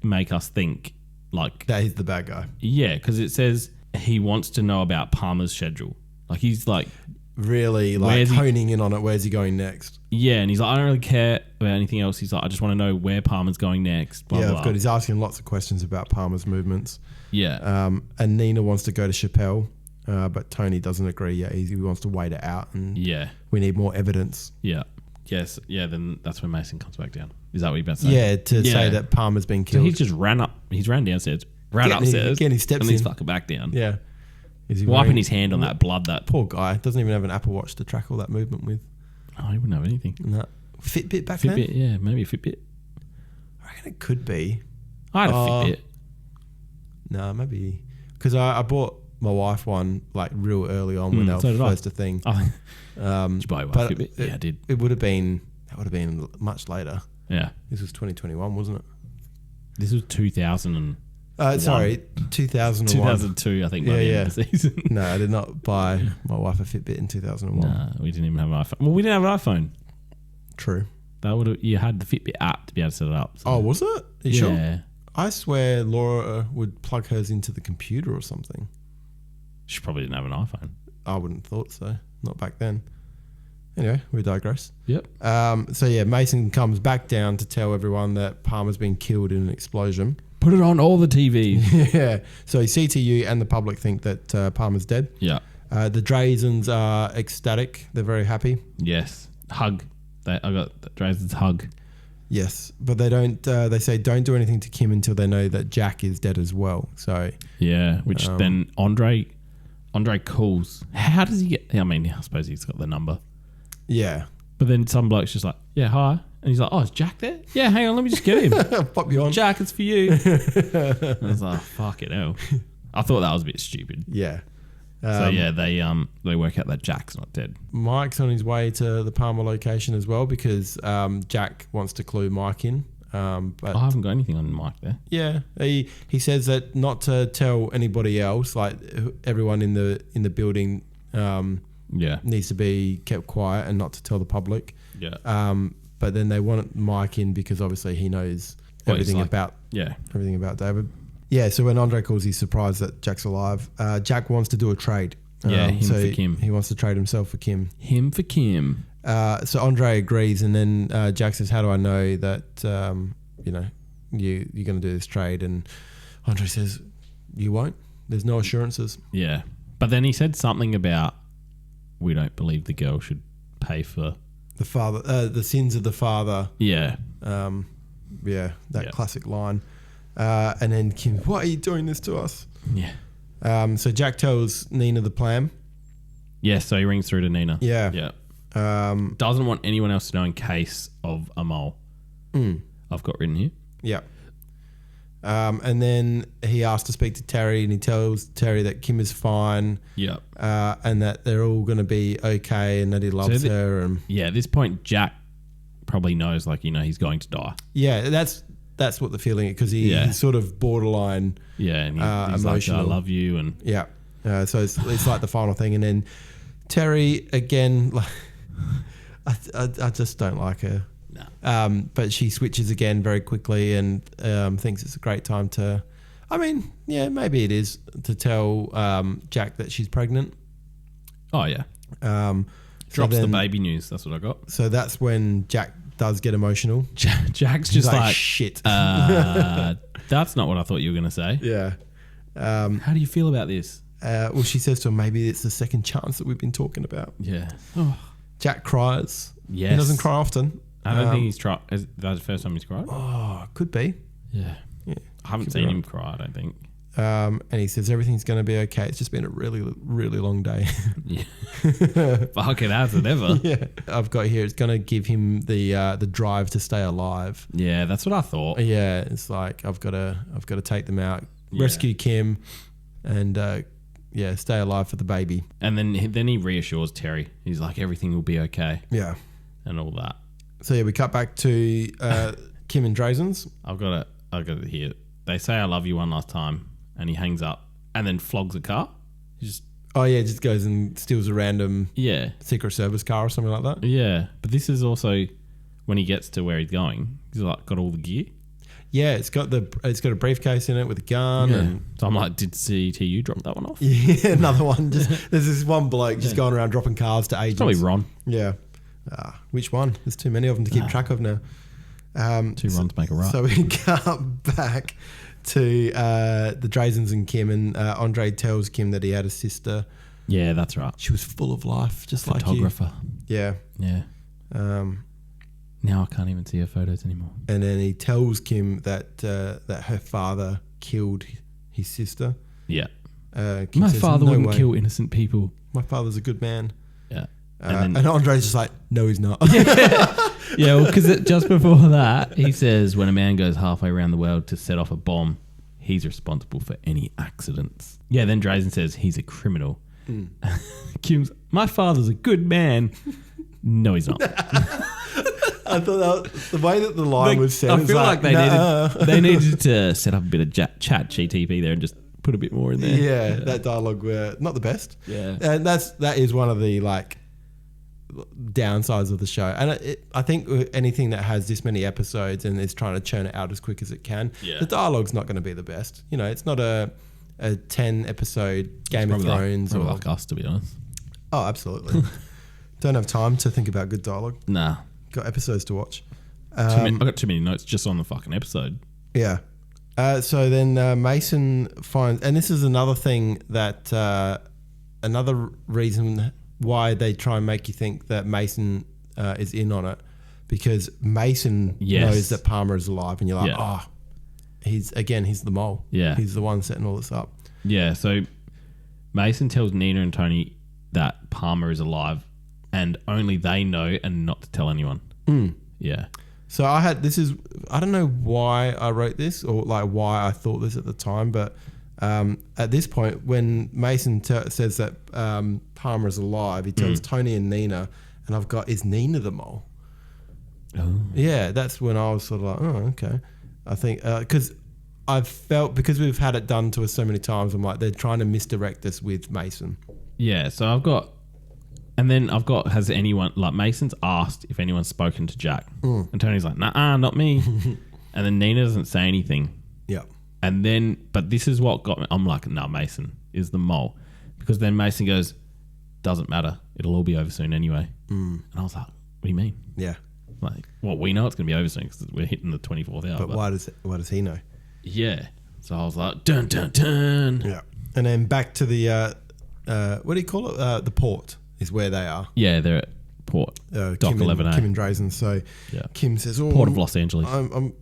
make us think, like... that he's the bad guy. Yeah, because it says he wants to know about Palmer's schedule. Like, he's like... really like honing in on it. Where's he going next? Yeah, and he's like, I don't really care about anything else. He's like, I just want to know where Palmer's going next. Blah, blah. He's asking lots of questions about Palmer's movements. Yeah. And Nina wants to go to Chappelle, but Tony doesn't agree yet. He wants to wait it out, and we need more evidence. Yeah. Yes. Yeah. Then that's when Mason comes back down. Is that what you're about to say? Yeah, say that Palmer's been killed. So he just ran up. He's ran downstairs, ran Getting his- upstairs, getting his steps and he's in. fucking back down, Yeah. Is he wiping wearing- his hand on that blood. That Poor guy. Doesn't even have an Apple Watch to track all that movement with. oh, he wouldn't have anything. No. Fitbit back then? Fitbit, yeah, maybe a Fitbit. I reckon it could be. I had a Fitbit. No, maybe. Because I bought my wife one like real early on when they were so did I. first a thing. Oh, did you buy your but Fitbit? Yeah, I did. That would have been much later. Yeah, This was 2021, wasn't it? this was 2000 Sorry, 2001. 2002, I think. By the end of the season. No, I did not buy my wife a Fitbit in 2001. Nah, we didn't even have an iPhone. Well, we didn't have an iPhone. True. You had the Fitbit app to be able to set it up. So. Oh, was it? Are you sure? Yeah. I swear Laura would plug hers into the computer or something. She probably didn't have an iPhone. I wouldn't have thought so. Not back then. Anyway, we digress. Yep. So yeah, Mason comes back down to tell everyone that Palmer's been killed in an explosion. Put it on all the TVs. Yeah. So CTU and the public think that Palmer's dead. Yeah. The Drazens are ecstatic. They're very happy. Yes. Hug. I got the Drazens hug. Yes, but they don't. They say don't do anything to Kim until they know that Jack is dead as well. So Yeah. Which then Andre calls. How does he get? I mean, I suppose he's got the number. yeah, But then some bloke's just like, yeah, hi. And he's like, oh, is Jack there? Yeah, hang on, let me just get him. pop you on. Jack, it's for you. And I was like, fuck it, hell. I thought that was a bit stupid. Yeah. So yeah, they work out that Jack's not dead. Mike's on his way to the Palmer location as well because Jack wants to clue Mike in. But I haven't got anything on Mike there. yeah, he says that not to tell anybody else, like everyone in the building Yeah. needs to be kept quiet and not to tell the public. Yeah. But then they want Mike in because obviously he knows What he's everything like. about Yeah. everything about David. Yeah, so when Andre calls, he's surprised that Jack's alive. Jack wants to do a trade. Yeah, him for Kim. He wants to trade himself for Kim. Him for Kim. So Andre agrees, and then Jack says, "How do I know that you're going to do this trade?" And Andre says, "You won't. There's no assurances." Yeah. But then he said something about we don't believe the girl should pay for. The father, the sins of the father. Yeah. Yeah, that Yeah. classic line. And then Kim, "Why are you doing this to us?" Yeah. So Jack tells Nina the plan. Yeah. So he rings through to Nina. Yeah. Yeah. Doesn't want anyone else to know in case of a mole. I've got written here. Yeah. And then he asks to speak to Terry, and he tells Terry that Kim is fine. Yeah. And that they're all going to be okay, and that he loves her. And Yeah. At this point, Jack probably knows, like, he's going to die. yeah, that's what the feeling is, because he's sort of borderline. Yeah. And he's like, I love you. And Yeah. So it's like the final thing, and then Terry again. Like, I just don't like her. no. But she switches again very quickly and thinks it's a great time to. I mean, yeah, maybe it is to tell Jack that she's pregnant. Oh, yeah. Drops the baby news. That's what I got. So that's when Jack does get emotional. Jack's He's just like, shit. that's not what I thought you were going to say. Yeah. How do you feel about this? Well, she says to him, maybe it's the second chance that we've been talking about. Yeah. Oh. Jack cries. Yes. He doesn't cry often. I don't think he's tried. Is that the first time he's cried? Oh, could be. Yeah. I haven't seen him cry, I don't think. And he says everything's going to be okay. It's just been a really, really long day. Yeah. Fuck, it has it ever. Yeah. I've got here, it's going to give him the drive to stay alive. Yeah, that's what I thought. Yeah, it's like I've got to take them out, rescue Kim, and stay alive for the baby. And then he reassures Terry. He's like, everything will be okay. Yeah. And all that. So yeah, we cut back to Kim and Drazens. I've got it here. They say I love you one last time, and he hangs up and then flogs a car. Just goes and steals a random Secret Service car or something like that. Yeah, but this is also when he gets to where he's going. He's like got all the gear. Yeah, it's got a briefcase in it with a gun. Yeah. And So I'm like, did CTU drop that one off? yeah, another one. There's this one bloke just going around dropping cars to agents. Probably Ron. Yeah. Which one? There's too many of them to keep track of now. Two Rons make a right. So we cut back to the Drazens and Kim, and Andre tells Kim that he had a sister. Yeah, that's right. She was full of life, just like you. Photographer. Yeah. Yeah. Now I can't even see her photos anymore. And then he tells Kim that her father killed his sister. Yeah. Kim My says, father "No wouldn't way. kill innocent people. My father's a good man." Yeah. And Andre's just like, "No, he's not." Yeah, well, because just before that, he says, when a man goes halfway around the world to set off a bomb, he's responsible for any accidents. Yeah, then Drazen says he's a criminal. Kim's, my father's a good man. No, he's not. I thought that was, the way that the line was said. I feel like they needed. needed to set up a bit of chat GTP there and just put a bit more in there. Yeah, that dialogue were not the best. Yeah. And that is one of the like downsides of the show. And I think anything that has this many episodes and is trying to churn it out as quick as it can, the dialogue's not going to be the best. You know, it's not a 10 episode Game of Thrones or like us, to be honest. Oh, absolutely. Don't have time to think about good dialogue. Nah. Got episodes to watch. I got too many notes just on the fucking episode. Yeah. So then Mason finds, and this is another thing that, another reason why they try and make you think that Mason is in on it, because Mason knows that Palmer is alive, and you're like, he's the mole. Yeah. He's the one setting all this up. Yeah. So Mason tells Nina and Tony that Palmer is alive, and only they know, and not to tell anyone. Yeah. So I don't know why I wrote this or like why I thought this at the time, but at this point when Mason says that Palmer is alive, he tells Tony and Nina, and I've got, is Nina the mole? Oh. Yeah, that's when I was sort of like, oh, okay. I think because I've felt, because we've had it done to us so many times, I'm like, they're trying to misdirect us with Mason. Yeah, so I've got, and then I've got, has anyone, like Mason's asked if anyone's spoken to Jack. And Tony's like, nah, not me. And then Nina doesn't say anything. Yeah. And then, but this is what got me, I'm like, nah, Mason is the mole. Because then Mason goes, doesn't matter. It'll all be over soon anyway. And I was like, what do you mean? Yeah. Like, well, we know it's going to be over soon because we're hitting the 24th hour. But why does he know? Yeah. So I was like, dun, dun, dun. Yeah. And then back to the, what do you call it? The port is where they are. Yeah, they're at Port. Dock 11A. Kim and Drazen. So Kim says, Port of Los Angeles. I'm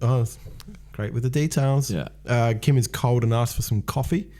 great with the details. Yeah. Kim is cold and asks for some coffee.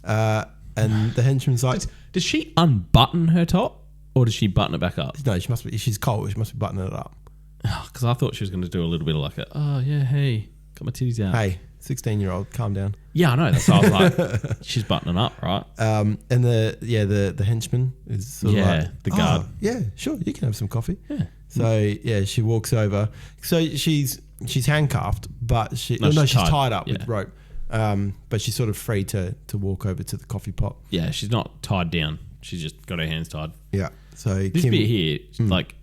And the henchman's like, does she unbutton her top or does she button it back up? no, she must be, she's cold. She must be buttoning it up. Because I thought she was going to do a little bit of like oh yeah, hey, got my titties out. Hey, 16-year-old, calm down. Yeah, I know. That's why I was like, she's buttoning up, right? And the henchman is sort of like, the guard. Oh, yeah, sure, you can have some coffee. Yeah. So she walks over. So she's handcuffed, but she's tied up with rope. But she's sort of free to walk over to the coffee pot. Yeah, she's not tied down. She's just got her hands tied. Yeah. So this bit here, like,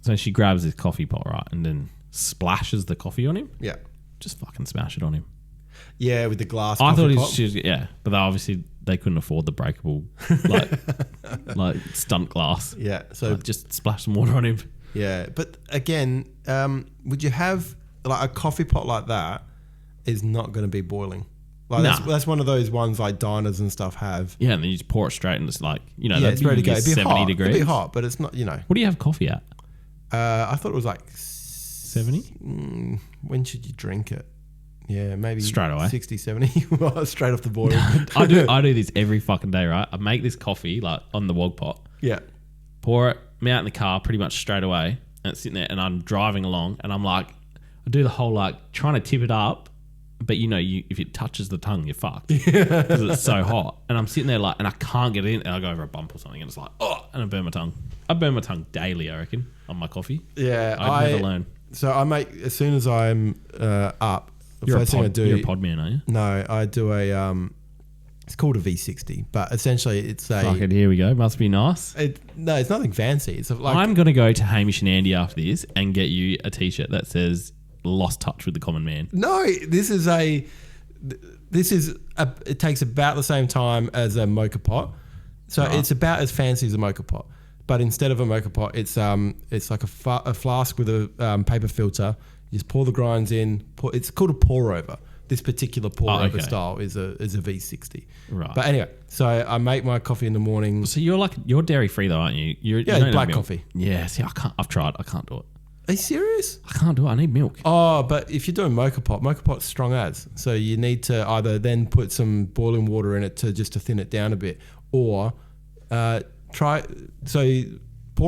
so she grabs this coffee pot, right, and then splashes the coffee on him. Yeah. Just fucking smash it on him. Yeah, with the glass. I thought pot. she was, but obviously they couldn't afford the breakable, like stunt glass. Yeah. So just splash some water on him. Yeah, but again, would you have like a coffee pot like that? Is not going to be boiling. Like that's one of those ones like diners and stuff have. Yeah, and then you just pour it straight and it's like, it's ready to go. It'd be 70 hot. degrees. It'd be hot, but it's not, What do you have coffee at? I thought it was like 70. When should you drink it? Yeah, maybe straight away. 60, 70. Well, straight off the boil. I do this every fucking day, right? I make this coffee like on the wok pot. Yeah. Pour it, I'm out in the car pretty much straight away, and it's sitting there, and I'm driving along, and I'm like, I do the whole like trying to tip it up, but if it touches the tongue, you're fucked because it's so hot. And I'm sitting there like, and I can't get it in, and I go over a bump or something, and it's like, and I burn my tongue. I burn my tongue daily, I reckon, on my coffee. Yeah, I'd never learn. So I make, as soon as I'm up, the first thing I do. You're a pod man, are you? No, I do a. It's called a V60, but essentially it's a. Fucking here we go. Must be nice. No, it's nothing fancy. It's like I'm gonna go to Hamish and Andy after this and get you a T-shirt that says "Lost touch with the common man." No, it takes about the same time as a mocha pot, so it's about as fancy as a mocha pot. But instead of a mocha pot, it's like a flask with a paper filter. You just pour the grinds in. It's called a pour over. This particular pour over style is a V60. Right. But anyway, so I make my coffee in the morning. So you're dairy free though, aren't you? Black coffee. Yeah. See, I can't. I've tried. I can't do it. Are you serious? I can't do it. I need milk. Oh, but if you're doing mocha pot's strong as. So you need to either then put some boiling water in it to thin it down a bit, or pour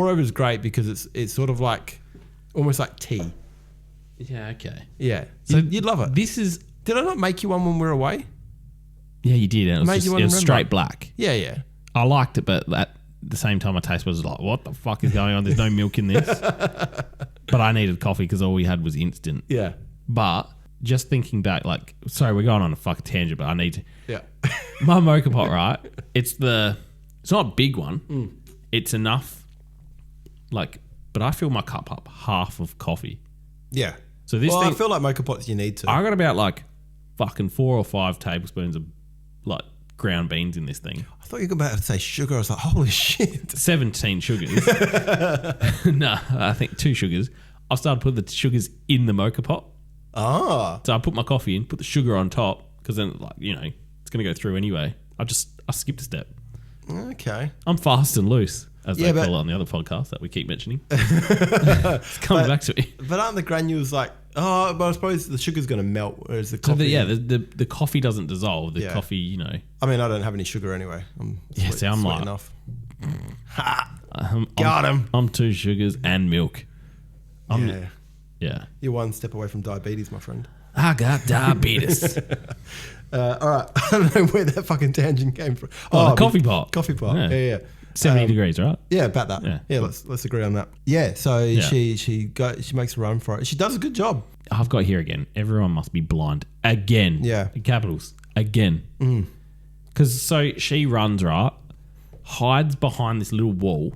over is great because it's sort of like almost like tea. Yeah, okay. Yeah. So you'd love it. Did I not make you one when we were away? Yeah, you did. And it was straight black. Yeah, yeah. I liked it, but at the same time, my taste was like, what the fuck is going on? There's no milk in this. But I needed coffee because all we had was instant. Yeah. But just thinking back, like, sorry, we're going on a fucking tangent, but I need to. Yeah. My mocha pot, right? It's not a big one. It's enough, like, but I fill my cup up half of coffee. Yeah. So this thing, I feel like mocha pots you need to. I got about like fucking 4 or 5 tablespoons of like ground beans in this thing. I thought you were about to say sugar. I was like, holy shit. 17 sugars. No, I think 2 sugars. I've started putting the sugars in the mocha pot. Ah. So I put my coffee in, put the sugar on top, because then, like, you know, it's going to go through anyway. I skipped a step. Okay. I'm fast and loose, as they call it on the other podcast that we keep mentioning. It's coming back to me. But aren't the granules like, but I suppose the sugar's going to melt, whereas the coffee... So the coffee doesn't dissolve. The coffee, you know... I mean, I don't have any sugar anyway. I'm like... enough. Got him. I'm 2 sugars and milk. Yeah. You're one step away from diabetes, my friend. I got diabetes. All right. I don't know where that fucking tangent came from. The coffee pot. Coffee pot. Yeah. 70 degrees, right? Yeah, about that. Yeah, let's agree on that. Yeah, so she makes a run for it. She does a good job. I've got here again. Everyone must be blind again. Yeah, in capitals again. Because so she runs right, hides behind this little wall,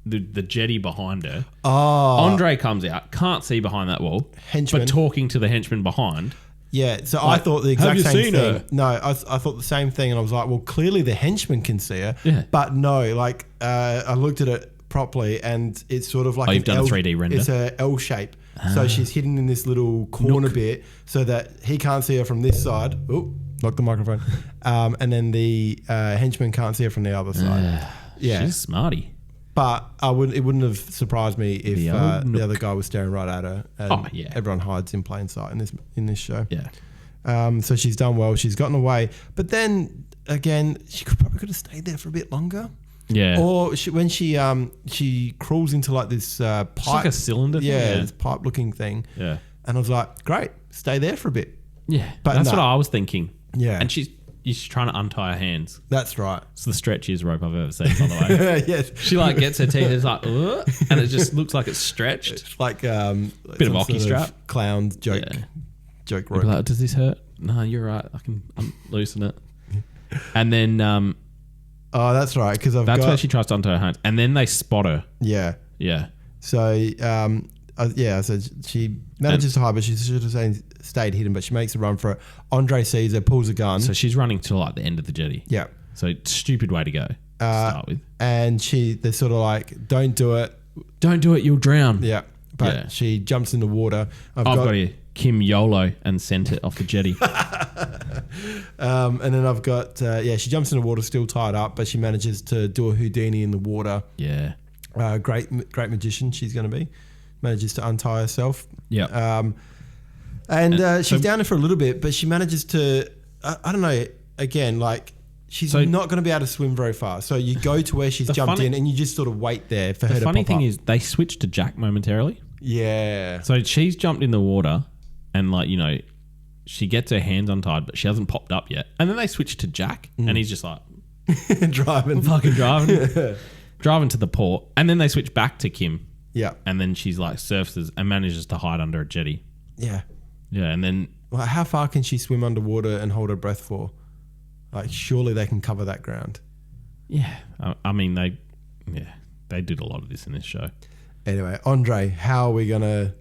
the jetty behind her. Oh, Andre comes out, can't see behind that wall, henchman, but talking to the henchman behind. Yeah, so like, I thought the exact same thing. Her? No, I thought the same thing, and I was like, well, clearly the henchman can see her. Yeah. But no, like I looked at it properly, and it's sort of like you've done a 3D render. It's a L shape, so she's hidden in this little corner bit, so that he can't see her from this side. Oh, lock the microphone. And then the henchman can't see her from the other side. Yeah, she's smarty. But it wouldn't have surprised me if the other guy was staring right at her. And everyone hides in plain sight in this show. Yeah. So she's done well. She's gotten away. But then again, she probably could have stayed there for a bit longer. Yeah. Or when she crawls into like this pipe, it's like a cylinder thing. Yeah, this pipe looking thing. Yeah. And I was like, great, stay there for a bit. Yeah. But that's what I was thinking. Yeah. And she's trying to untie her hands. That's right. It's the stretchiest rope I've ever seen, by the way. Yes. She like gets her teeth, it's like, and it just looks like it's stretched. It's like bit of hockey strap. Clown joke rope. Like, does this hurt? No, you're right. I can loosen it. And then oh, that's right, because that's where she tries to untie her hands, and then they spot her. Yeah. Yeah. So so she manages to hide, but she should have stayed hidden, but she makes a run for it. Andre sees her, pulls a gun. So she's running to like the end of the jetty. Yeah. So stupid way to go to start with. And they're sort of like, don't do it. Don't do it, you'll drown. Yeah. But she jumps in the water. I've got here Kim YOLO and sent it off the jetty. And then I've got, she jumps in the water still tied up, but she manages to do a Houdini in the water. Yeah. Great magician she's going to be. Manages to untie herself. Yeah. And she's down there for a little bit, but she manages to, I don't know, again, like she's not going to be able to swim very far. So you go to where she's jumped in and you just sort of wait there for her to pop up. The funny thing is they switched to Jack momentarily. Yeah. So she's jumped in the water and like, you know, she gets her hands untied, but she hasn't popped up yet. And then they switch to Jack and he's just like... driving to the port. And then they switch back to Kim. Yeah. And then she's like surfaces and manages to hide under a jetty. Yeah. Yeah, and then... Well, how far can she swim underwater and hold her breath for? Like, surely they can cover that ground. Yeah. I mean, they did a lot of this in this show. Anyway, Andre, how are we going to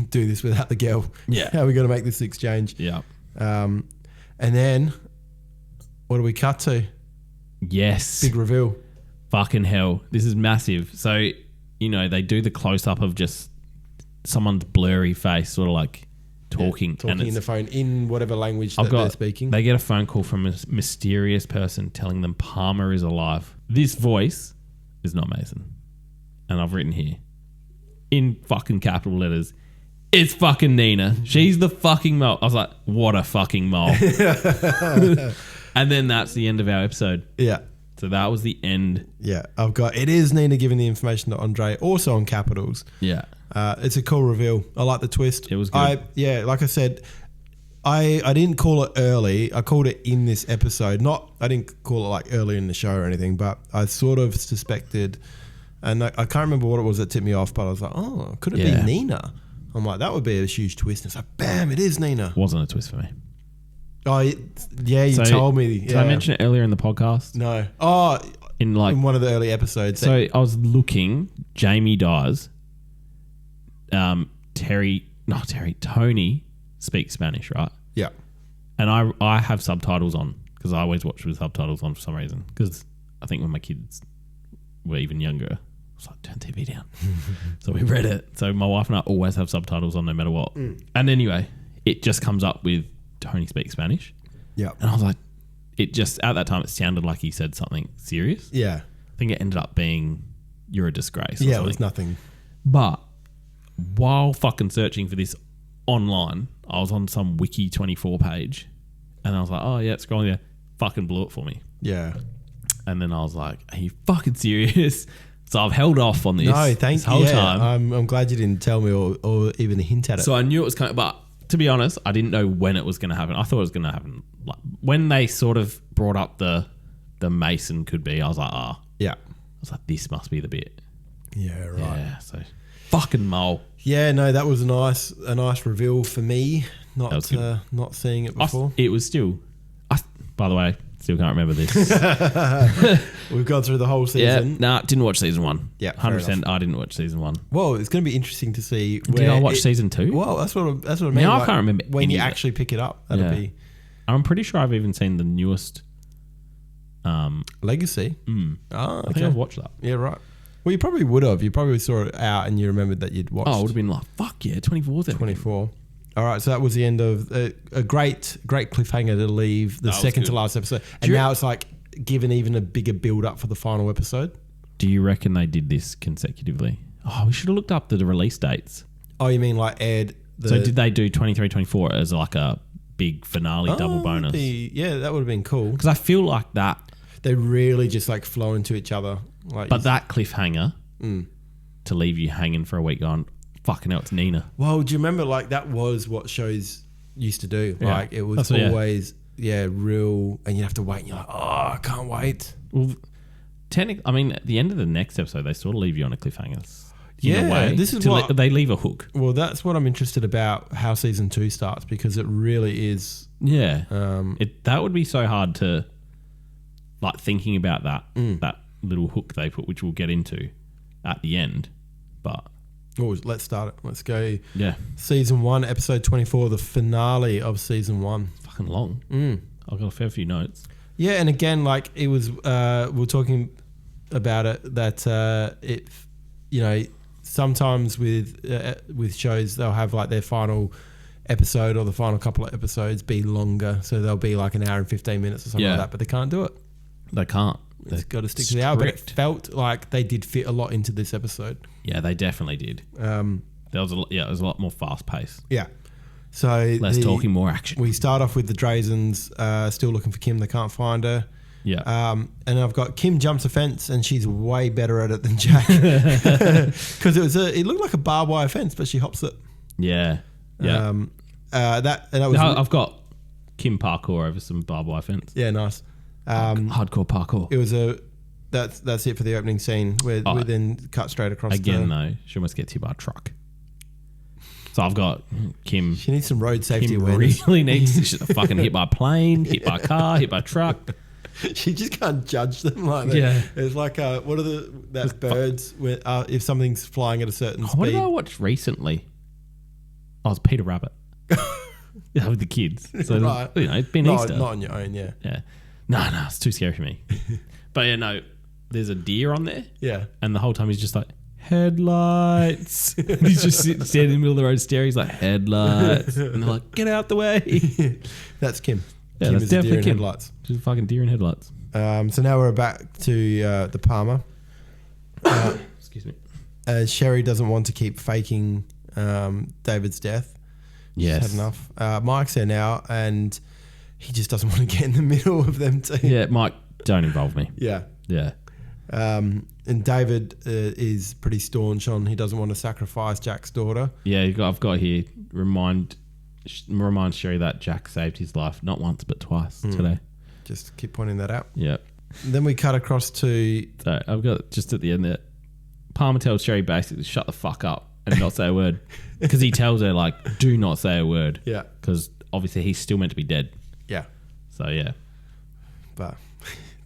do this without the girl? Yeah. How are we going to make this exchange? Yeah. And then, what do we cut to? Yes. Big reveal. Fucking hell. This is massive. So, you know, they do the close-up of just someone's blurry face, sort of like talking. Talking in the phone in whatever language they're speaking. They get a phone call from a mysterious person telling them Palmer is alive. This voice is not Mason. And I've written here, in fucking capital letters, it's fucking Nina. She's the fucking mole. I was like, what a fucking mole. And then that's the end of our episode. Yeah. So that was the end. Yeah. I've got, it is Nina giving the information to Andre, also on capitals. Yeah. It's a cool reveal. I like the twist. It was good. Like I said, I didn't call it early. I called it in this episode. I didn't call it like early in the show or anything, but I sort of suspected, and I can't remember what it was that tipped me off, but I was like, oh, could it be Nina? I'm like, that would be a huge twist. And it's like, bam, it is Nina. Wasn't a twist for me. Oh, yeah, you told me. Did I mention it earlier in the podcast? No. Oh, in one of the early episodes. So I was looking, Jamie dies. Tony speaks Spanish, right? Yeah. And I have subtitles on because I always watch with subtitles on for some reason. Because I think when my kids were even younger, I was like, turn TV down. So we read it. So my wife and I always have subtitles on no matter what. And anyway, it just comes up with Tony speaks Spanish. Yeah. And I was like, it just, at that time, it sounded like he said something serious. Yeah. I think it ended up being, you're a disgrace. Yeah, it was nothing. But while fucking searching for this online, I was on some Wiki24 page and I was like, oh yeah, scrolling there, fucking blew it for me. Yeah. And then I was like, are you fucking serious? So I've held off on this. No, thank you. Whole time. I'm glad you didn't tell me or even hint at it. So I knew it was coming, but to be honest, I didn't know when it was going to happen. I thought it was going to happen like when they sort of brought up the Mason could be. I was like, yeah. I was like, this must be the bit. Yeah, right. Yeah, so fucking mole. Yeah, no, that was a nice reveal for me. Not seeing it before. It was still. By the way, still can't remember this. We've gone through the whole season. Yeah, nah, didn't watch season 1. Yeah, 100%. I didn't watch season 1. Well, it's going to be interesting to see. Did I watch season 2? Well, that's what I mean. Now I can't remember when you actually pick it up. That'll be. I'm pretty sure I've even seen the newest. Legacy. I think I've watched that. Yeah, right. Well, you probably would have. You probably saw it out and you remembered that you'd watched. Oh, it would have been like, fuck yeah, 24. 24. All right, so that was the end of a great cliffhanger to leave the second to last episode. And now it's like given even a bigger build up for the final episode. Do you reckon they did this consecutively? Oh, we should have looked up the release dates. Oh, you mean like aired the... So did they do 23, 24 as like a big finale double bonus? Yeah, that would have been cool. Because I feel like that... They really just like flow into each other. Like, but that cliffhanger to leave you hanging for a week going, fucking hell, it's Nina. Well, do you remember like that was what shows used to do? Yeah. Like it was always real, and you have to wait and you're like, oh, I can't wait. Well, technically, I mean, at the end of the next episode, they sort of leave you on a cliffhanger. Yeah, in a way, this is what... they leave a hook. Well, that's what I'm interested about how season 2 starts, because it really is... Yeah. That would be so hard to... Like thinking about that little hook they put, which we'll get into at the end, but let's start it. Let's go. Yeah, season 1, episode 24, the finale of season 1. Fucking long. I've got a fair few notes. Yeah, and again, like it was, we're talking about it that it, you know, sometimes with shows they'll have like their final episode or the final couple of episodes be longer, so they'll be like an hour and 15 minutes or something like that, but they can't do it. They can't. It's got to stick to the hour, but it felt like they did fit a lot into this episode. Yeah, they definitely did. There was it was a lot more fast paced. Yeah. So less talking, more action. We start off with the Drazens still looking for Kim. They can't find her. Yeah. And I've got Kim jumps a fence and she's way better at it than Jack, because it looked like a barbed wire fence, but she hops it. Yeah. Yeah. That was. No, I've got Kim parkour over some barbed wire fence. Yeah, nice. Hardcore parkour. It was that's it for the opening scene where we then cut straight across. Again, though, she almost gets hit by a truck. So I've got Kim. She needs some road safety Kim awareness. Really needs to fucking hit by a plane, hit by a car, hit by a truck. She just can't judge them like that. Yeah. It's like what are that birds when if something's flying at a certain speed. What did I watch recently? Oh, it's Peter Rabbit. Yeah, with the kids. So right. You know, it's been Easter. Not on your own. Yeah. Yeah. No, it's too scary for me. But yeah, no, there's a deer on there. Yeah. And the whole time he's just like, headlights. He's just standing in the middle of the road staring. He's like, headlights. And they're like, get out the way. That's Kim. Yeah, Kim that's is a deer definitely in Kim. headlights. She's a fucking deer in headlights. So now we're back to the Palmer. Excuse me. Sherry doesn't want to keep faking David's death. Yes. She's had enough. Mike's there now, and he just doesn't want to get in the middle of them too. Yeah, Mike, don't involve me. Yeah. Yeah. And David is pretty staunch on he doesn't want to sacrifice Jack's daughter. Yeah, I've got here, remind Sherry that Jack saved his life not once but twice today. Just keep pointing that out. Yeah. Then we cut across to... So I've got just at the end there, Palmer tells Sherry basically shut the fuck up and not say a word. Because he tells her, like, do not say a word. Yeah. Because obviously he's still meant to be dead. Yeah. So, yeah. But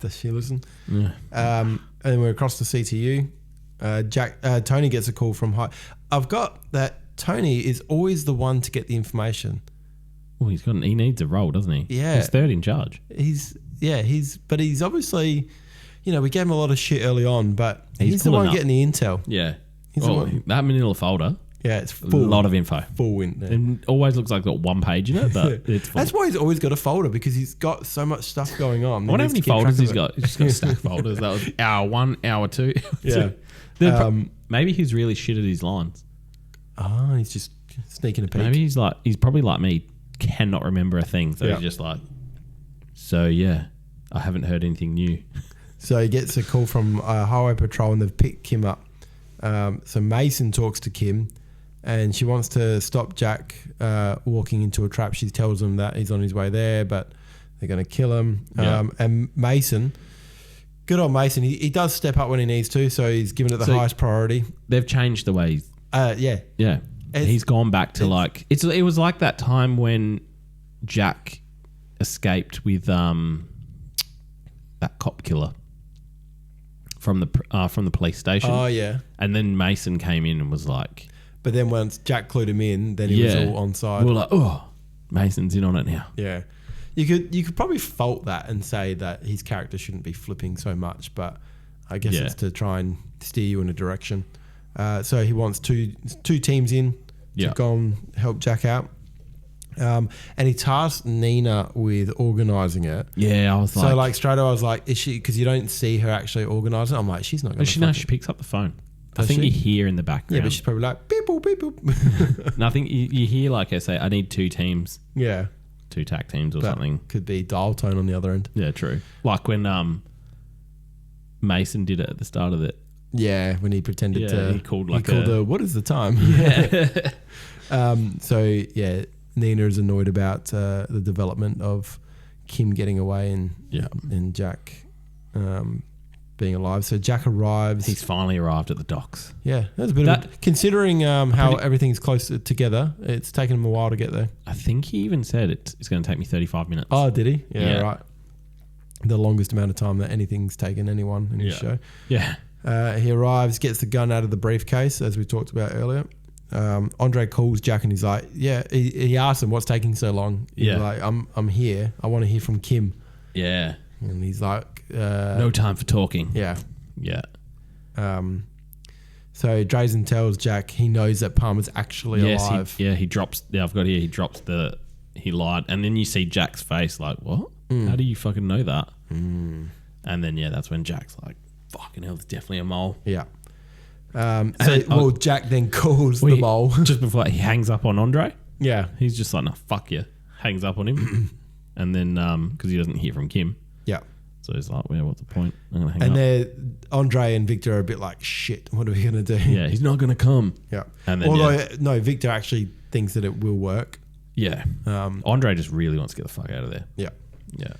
does she listen? Yeah. And then we're across to CTU. Tony gets a call from high. I've got that Tony is always the one to get the information. Well, he needs a role, doesn't he? Yeah. He's third in charge. But he's obviously, we gave him a lot of shit early on, but he's the one getting the intel. Yeah. He's the one. That manila folder. Yeah, it's full. A lot of info. Full in there. And always looks like it's got one page in it, but it's full. That's why he's always got a folder, because he's got so much stuff going on. I wonder how many folders he's got. He's just got stack folders. That was hour 1, hour 2. Yeah. Maybe he's really shit at his lines. Oh, he's just sneaking a peek. Maybe he's probably like me, cannot remember a thing. So he's just like, so yeah, I haven't heard anything new. So he gets a call from Highway Patrol, and they've picked Kim up. So Mason talks to Kim, and she wants to stop Jack walking into a trap. She tells him that he's on his way there, but they're going to kill him. And Mason, good old Mason, he does step up when he needs to, so he's given it the highest priority. They've changed the way. Yeah. He's gone back to like it was like that time when Jack escaped with that cop killer from the police station. Oh yeah. And then Mason came in and was like, but then once Jack clued him in, then he was all on side. We were like, oh, Mason's in on it now. Yeah. You could probably fault that and say that his character shouldn't be flipping so much, but I guess it's to try and steer you in a direction. So he wants two teams in to go and help Jack out. And he tasked Nina with organising it. Yeah, I was like... So like straight away I was like, is she... Because you don't see her actually organising it. I'm like, she's not going to... She picks up the phone. I think you hear in the background. Yeah, but she's probably like, beep, boop, beep, boop. No, I think you hear like her say, I need 2 teams. Yeah. 2 tack teams or something. Could be dial tone on the other end. Yeah, true. Like when Mason did it at the start of it. Yeah, when he pretended to... He called what is the time? Yeah. So, yeah, Nina is annoyed about the development of Kim getting away and Jack being alive. So Jack arrives. He's finally arrived at the docks. Yeah, that's a bit of... Considering how everything's close together, it's taken him a while to get there. I think he even said it's going to take me 35 minutes. Oh, did he? Yeah, right. The longest amount of time that anything's taken anyone in his show. Yeah. He arrives, gets the gun out of the briefcase, as we talked about earlier. Andre calls Jack and he's like, he asks him, what's taking so long? He's like, I'm here. I want to hear from Kim. Yeah. And he's like... no time for talking. Yeah. Yeah. So Drazen tells Jack he knows that Palmer's actually alive. He drops... Yeah, I've got here. He drops he lied. And then you see Jack's face like, what? How do you fucking know that? And then, that's when Jack's like, fucking hell, there's definitely a mole. Yeah. Jack then calls the mole. Just before he hangs up on Andre. Yeah. He's just like, no, fuck you. Hangs up on him. And then, because he doesn't hear from Kim. Yeah. So he's like, well, what's the point? I'm going to hang up. Andre and Victor are a bit like, shit, what are we going to do? Yeah, he's not going to come. Yeah. And then, no, Victor actually thinks that it will work. Yeah. Andre just really wants to get the fuck out of there. Yeah. Yeah.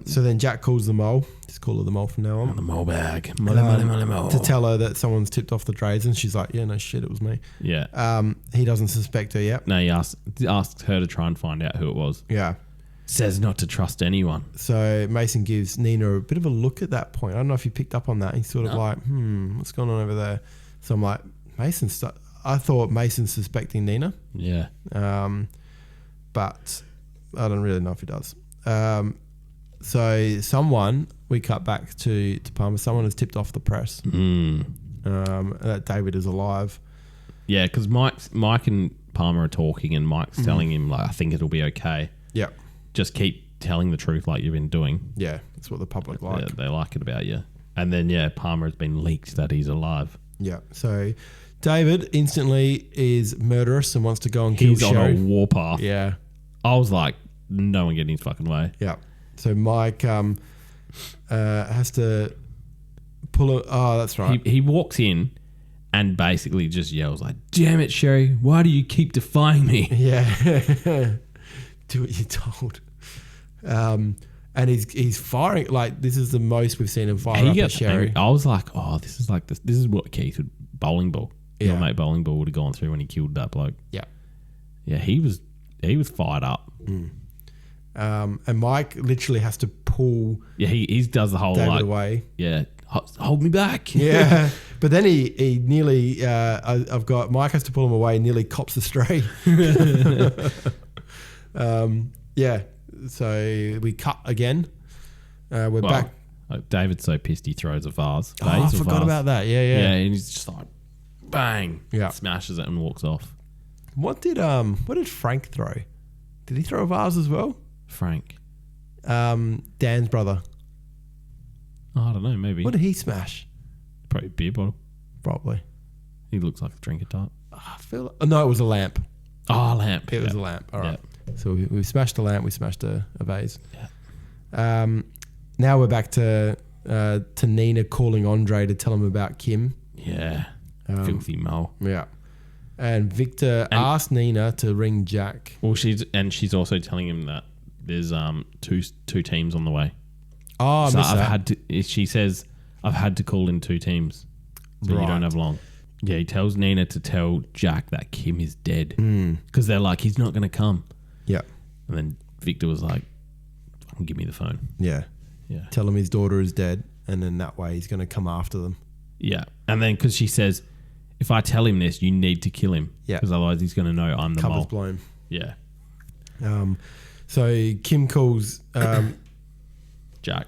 So then Jack calls the mole. Just call her the mole from now on. The mole bag. Mole. To tell her that someone's tipped off the trades, and she's like, yeah, no shit, it was me. Yeah. He doesn't suspect her yet. No, he asked her to try and find out who it was. Yeah. Says not to trust anyone. So Mason gives Nina a bit of a look at that point. I don't know if you picked up on that. He's sort of like, what's going on over there? So I'm like, I thought Mason's suspecting Nina. Yeah. But I don't really know if he does. So we cut back to Palmer. Someone has tipped off the press that David is alive. Yeah, because Mike and Palmer are talking, and Mike's telling him like, I think it'll be okay. Yeah. Just keep telling the truth like you've been doing. Yeah, that's what the public like. They like it about you. And then Palmer has been leaked that he's alive. Yeah. So David instantly is murderous and wants to go and kill He's on Sherry. a warpath. Yeah. I was like, no one get in his fucking way. Yeah. So Mike has to pull a... Oh, that's right. He walks in and basically just yells like, damn it, Sherry, why do you keep defying me? Yeah. Do what you're told. And he's firing, like, this is the most we've seen him fire up at Sherry. Angry. I was like, oh, this is what Keith would... Bowling ball. Yeah. Your mate Bowling Ball would have gone through when he killed that bloke. Yeah. Yeah, he was fired up. And Mike literally has to pull Yeah, he does the whole David like... away. Yeah, hold me back. Yeah. But then he nearly, Mike has to pull him away, nearly cops the stray. Yeah. So we cut again. We're back. Like David's so pissed he throws a vase. Oh, I forgot about that. Yeah. Yeah, and he's just like, bang. Yeah. Smashes it and walks off. What did Frank throw? Did he throw a vase as well? Frank. Dan's brother. Oh, I don't know, maybe. What did he smash? Probably a beer bottle. Probably. He looks like a drinker type. I feel no, it was a lamp. Oh, a lamp. It was a lamp. All right. Yeah. So we smashed a lamp. We smashed a vase. Yeah. Now we're back to Nina calling Andre to tell him about Kim. Yeah. Filthy mole. Yeah. And Victor asked Nina to ring Jack. Well, she's also telling him that there's two teams on the way. Oh, so I missed that. She says, I've had to call in 2 teams. So you don't have long. Yeah, he tells Nina to tell Jack that Kim is dead. Because they're like, he's not going to come. Yeah. And then Victor was like, fucking give me the phone. Yeah. Yeah. Tell him his daughter is dead. And then that way he's going to come after them. Yeah. And then because she says, if I tell him this, you need to kill him. Yeah. Because otherwise he's going to know I'm the Cover's mole. blown. Yeah. So Kim calls... Jack.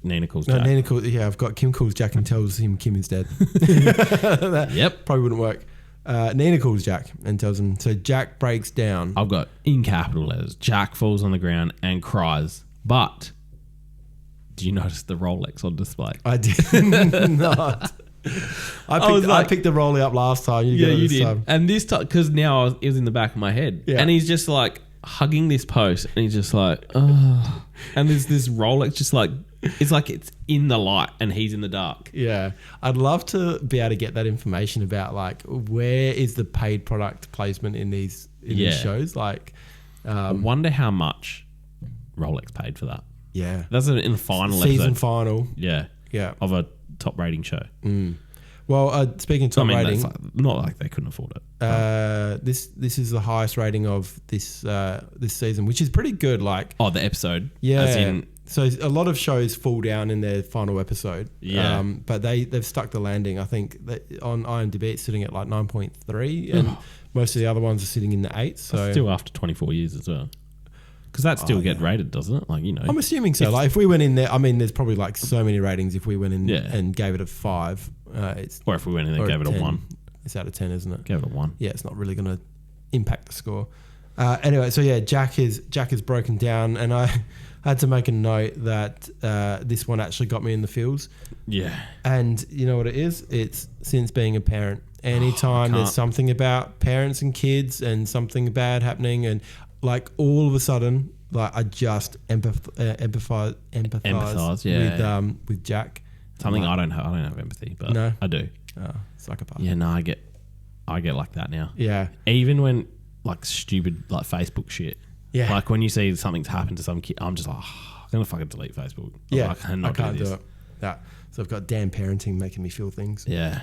Nina calls Jack. Nina calls... Yeah, I've got Kim calls Jack and tells him Kim is dead. Yep. Probably wouldn't work. Nina calls Jack and tells him... So Jack breaks down. I've got in capital letters, Jack falls on the ground and cries. But... do you notice the Rolex on display? I did not. I picked the Rollie up last time. You did. Time. And this time, because now it was in the back of my head. Yeah. And he's just like hugging this post and he's just like, oh. And there's this Rolex just like, it's like it's in the light and he's in the dark. Yeah. I'd love to be able to get that information about like where is the paid product placement in these shows. Like, I wonder how much Rolex paid for that. Yeah. That's in the final season episode. final. Yeah. Yeah. Of a top rating show. Well, speaking of top rating, not like they couldn't afford it. This is the highest rating of this season, which is pretty good. Like, the episode. Yeah. So a lot of shows fall down in their final episode. Yeah. But they've stuck the landing. I think that on IMDb it's sitting at like 9.3, and most of the other ones are sitting in the 8s. So that's still after 24 years as well. Because that still get rated, doesn't it? Like, you know. I'm assuming so. Like, if we went in there, I mean, there's probably like so many ratings. If we went in Yeah. and gave it a 5, it's... Or if we went in and gave it a 1. It's out of 10, isn't it? Gave it a 1. Yeah, it's not really going to impact the score. Anyway, so yeah, Jack is broken down, and I had to make a note that this one actually got me in the feels. Yeah. And you know what it is? It's since being a parent. Anytime there's something about parents and kids and something bad happening, and like all of a sudden, like I just empathize with Jack. Something like, I don't have empathy, but no. I do. Psychopath. Yeah, no, I get like that now. Yeah. Even when like stupid like Facebook shit. Yeah. Like when you see something's happened to some kid, I'm just like, I'm gonna fucking delete Facebook. Yeah. I can't do it. Yeah. So I've got damn parenting making me feel things. Yeah.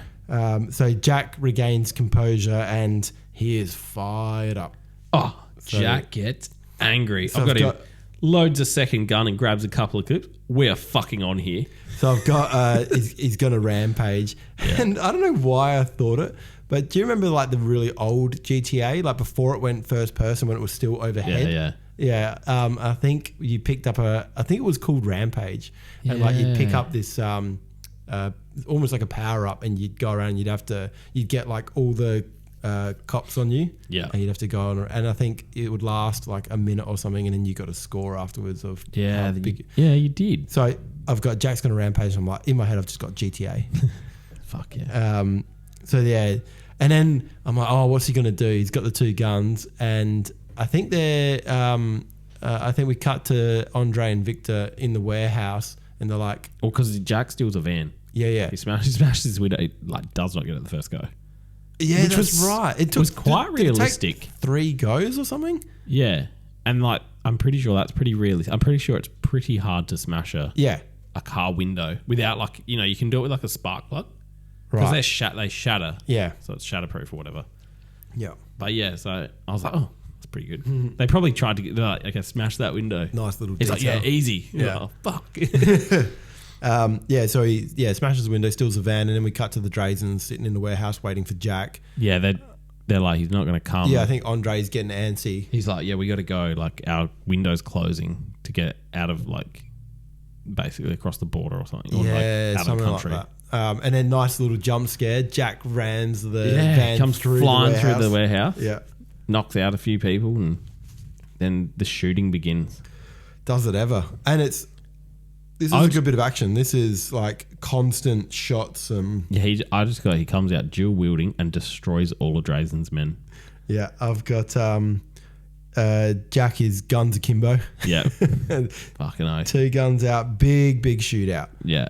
So Jack regains composure and he is fired up. Oh, so Jack gets angry. So I've got him loads a second gun and grabs a couple of clips. We are fucking on here. So I've got he's gonna rampage, and I don't know why I thought it, but do you remember like the really old GTA, like before it went first person when it was still overhead? Yeah. I think you picked up I think it was called Rampage, and like you'd pick up this almost like a power up, and you'd go around. You'd get like all the cops on you, and you'd have to go on, and I think it would last like a minute or something, and then you got a score afterwards of how big. You did. So I've got Jack's gonna rampage, and I'm like in my head I've just got GTA. Fuck yeah. So yeah, and then I'm like, oh, what's he gonna do? He's got the 2 guns, and I think they're. I think we cut to Andre and Victor in the warehouse, and they're like, Well, because Jack steals a van. yeah. He smashes his window. He, like, does not get it the first go. Yeah, Which that's was- right. It was quite did it take realistic. 3 goes or something. Yeah. And, like, I'm pretty sure that's pretty realistic. I'm pretty sure it's pretty hard to smash a car window without, like, you know, you can do it with, like, a spark plug. Because Right. they shatter. Yeah. So it's shatterproof or whatever. Yeah. But, yeah, so I was like, oh, that's pretty good. They probably tried to get, they're like, okay, smash that window. Nice little It's detail. like, yeah, easy. Yeah. Oh, fuck. So he smashes the window, steals the van, and then we cut to the Drazens sitting in the warehouse waiting for Jack. Yeah, they're like, he's not going to come. Yeah, I think Andre's getting antsy. He's like, yeah, we got to go. Like, our window's closing to get out of, like, basically across the border or something. Or Yeah, like out of something the like country. that. And then nice little jump scare. Jack rams the Yeah, van he comes through flying the through warehouse. the warehouse. Yeah, Knocks out a few people, and then the shooting begins. does it ever? And this is a good bit of action. This is like constant shots. Yeah, he comes out dual wielding and destroys all of Drazen's men. Yeah, I've got Jack is guns akimbo. Yeah, fucking oath. 2 guns out, big shootout. Yeah,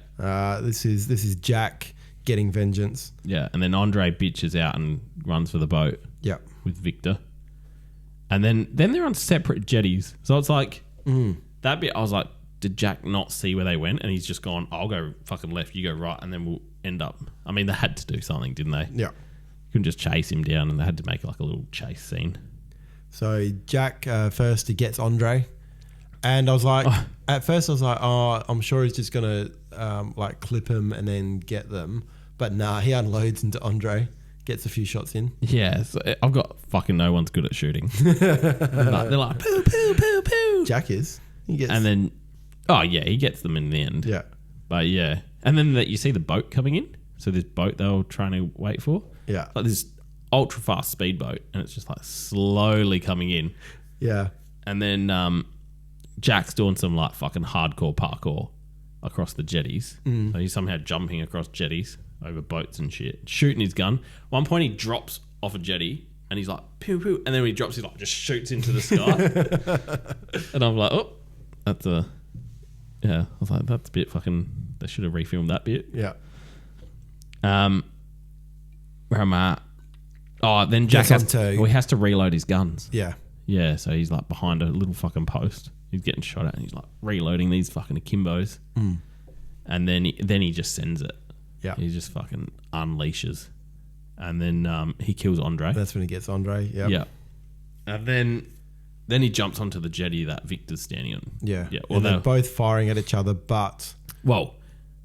This is Jack getting vengeance. yeah, and then Andre bitches out and runs for the boat. Yeah, With Victor, and then they're on separate jetties. So it's like that bit. I was like, did Jack not see where they went? And he's just gone, I'll go fucking left, you go right, and then we'll end up. I mean, they had to do something, didn't they? yeah. Couldn't just chase him down, and they had to make like a little chase scene. So Jack first he gets Andre, and I was like, at first I was like, oh, I'm sure he's just gonna like clip him and then get them, but nah, he unloads into Andre, gets a few shots in. Yeah, so I've got fucking no one's good at shooting. they're like poo poo poo poo. Jack is, he gets, And then, he gets them in the end. yeah, But yeah, and then you see the boat coming in. So this boat they were trying to wait for. yeah, Like this ultra fast speedboat, and it's just like slowly coming in. yeah, And then Jack's doing some like fucking hardcore parkour across the jetties. So he's somehow jumping across jetties over boats and shit, shooting his gun. One point he drops off a jetty and he's like pew pew, and then when he drops, he like just shoots into the sky. And I'm like, oh, that's a yeah. I was like, that's a bit fucking. They should have refilmed that bit. yeah. Where am I at? Oh, then Jack Yes, he has to reload his guns. Yeah. Yeah, so he's like behind a little fucking post. He's getting shot at, and he's like reloading these fucking akimbos. And then he just sends it. Yeah. He just fucking unleashes, and then he kills Andre. That's when he gets Andre. Yeah. Yeah, and then he jumps onto the jetty that Victor's standing on. Yeah. Yeah. And they're both firing at each other, but Well,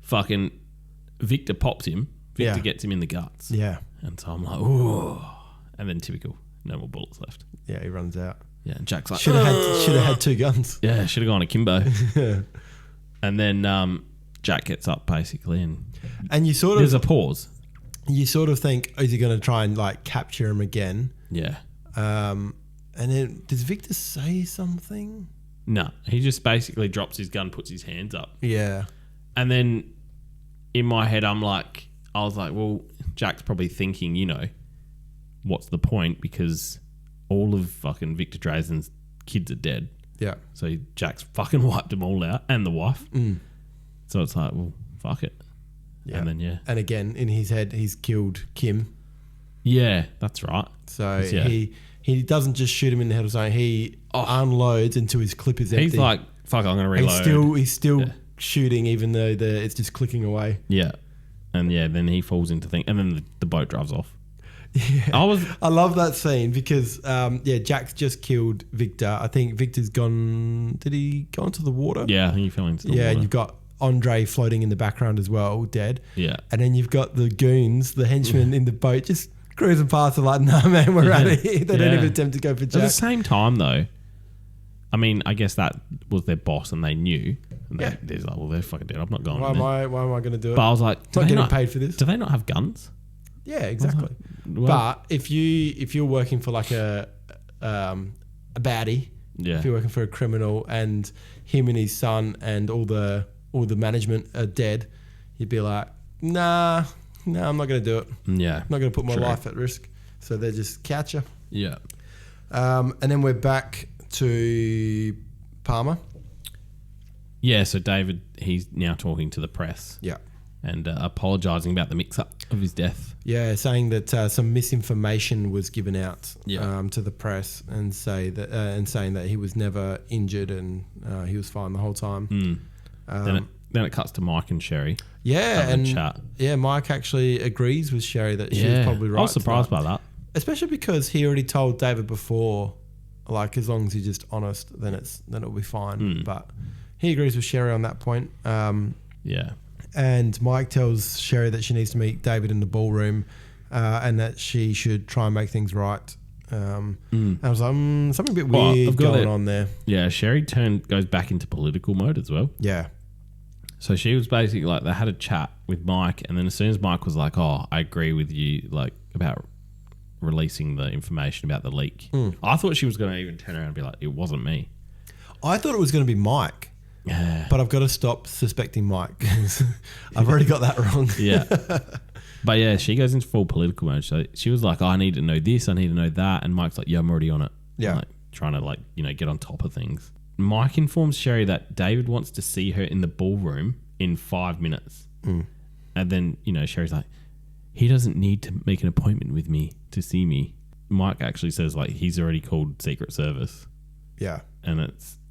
fucking Victor pops him. Victor Yeah. gets him in the guts. yeah. And so I'm like, ooh. And then typical, no more bullets left. Yeah, he runs out. Yeah, and Jack's like, Should have had 2 guns. yeah, should have gone akimbo. And then Jack gets up basically, and And you sort there's of a pause. think, is he going to try and like capture him again? Yeah. And then does Victor say something? No, he just basically drops his gun, puts his hands up. Yeah. And then in my head, I was like, well, Jack's probably thinking, what's the point? Because all of fucking Victor Drazen's kids are dead. Yeah. So Jack's fucking wiped them all out, and the wife. So it's like, well, fuck it. Yeah. And then, yeah. And again, in his head, he's killed Kim. Yeah, that's right. So Yeah. he doesn't just shoot him in the head or something. He unloads until his clip is empty. He's like, fuck, I'm going to reload. He's still shooting, even though it's just clicking away. Yeah. And yeah, then he falls into thing, and then the boat drives off. Yeah. I love that scene because Jack's just killed Victor. I think Victor's gone. Did he go into the water? Yeah, I think he fell into the Yeah, water. and you've got Andre floating in the background as well, dead. Yeah. And then you've got the goons, the henchmen in the boat, just cruising past and like, nah, man, we're out of here. They don't even attempt to go for At Jack. the same time, though, I mean, I guess that was their boss, and they knew. And Yeah. they're like, well, they're fucking dead. I'm not going. Why am I going to do it? But I was like, Not getting paid for this. Do they not have guns? Yeah, exactly. Well, But if you're working for like a baddie, yeah, if you're working for a criminal, and him and his son and all the management are dead, you'd be like, nah, no, I'm not going to do it. Yeah. I'm not going to put my True. life at risk. So they just catch her. Yeah. And then we're back to Palmer. Yeah, so David, he's now talking to the press. Yeah. And apologising about the mix-up of his death. Yeah, saying that some misinformation was given out Yeah. to the press and saying that he was never injured and he was fine the whole time. Then it cuts to Mike and Sherry. Yeah, having and a chat. yeah, Mike actually agrees with Sherry that she was probably right. I was surprised tonight. by that. Especially because he already told David before, like, as long as you're just honest, then it'll be fine. But he agrees with Sherry on that point. Yeah. And Mike tells Sherry that she needs to meet David in the ballroom and that she should try and make things right. I was like, something a bit weird going on there. Yeah, Sherry goes back into political mode as well. Yeah. So she was basically like, they had a chat with Mike, and then as soon as Mike was like, oh, I agree with you, like, about releasing the information about the leak, I thought she was going to even turn around and be like, it wasn't me. I thought it was going to be Mike. Yeah. But I've got to stop suspecting Mike because I've already got that wrong. Yeah. But yeah, she goes into full political mode. So she was like, oh, I need to know this, I need to know that. And Mike's like, yeah, I'm already on it. Yeah. Like, trying to, like, you know, get on top of things. Mike informs Sherry that David wants to see her in the ballroom in 5 minutes. And then, you know, Sherry's like, he doesn't need to make an appointment with me to see me. Mike actually says, like, he's already called Secret Service. Yeah. And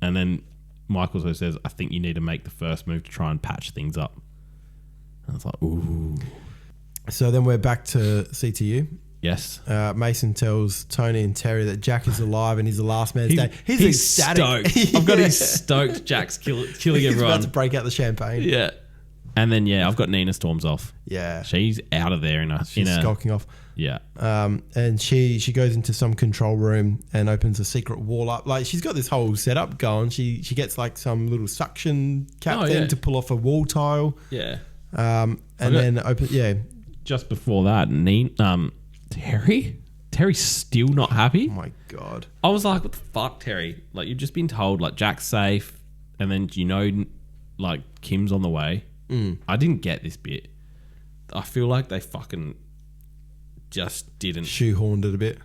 then Mike also says, I think you need to make the first move to try and patch things up. And I was like, ooh. So then we're back to CTU. Yes. Mason tells Tony and Terry that Jack is alive and he's the last man standing. He's ecstatic. Stoked. I've got his stoked. Jack's killing He's everyone. about to break out the champagne. Yeah. And then, I've got Nina storms off. Yeah. She's out of there She's skulking off. Yeah. And she goes into some control room and opens a secret wall up. Like, she's got this whole setup going. She gets like some little suction cap thing to pull off a wall tile. Yeah. And then Just before that, Terry's still not happy. Oh my God. I was like, what the fuck, Terry? Like, you've just been told, like, Jack's safe, and then, you know, like, Kim's on the way. I didn't get this bit. I feel like they fucking just didn't. Shoehorned it a bit.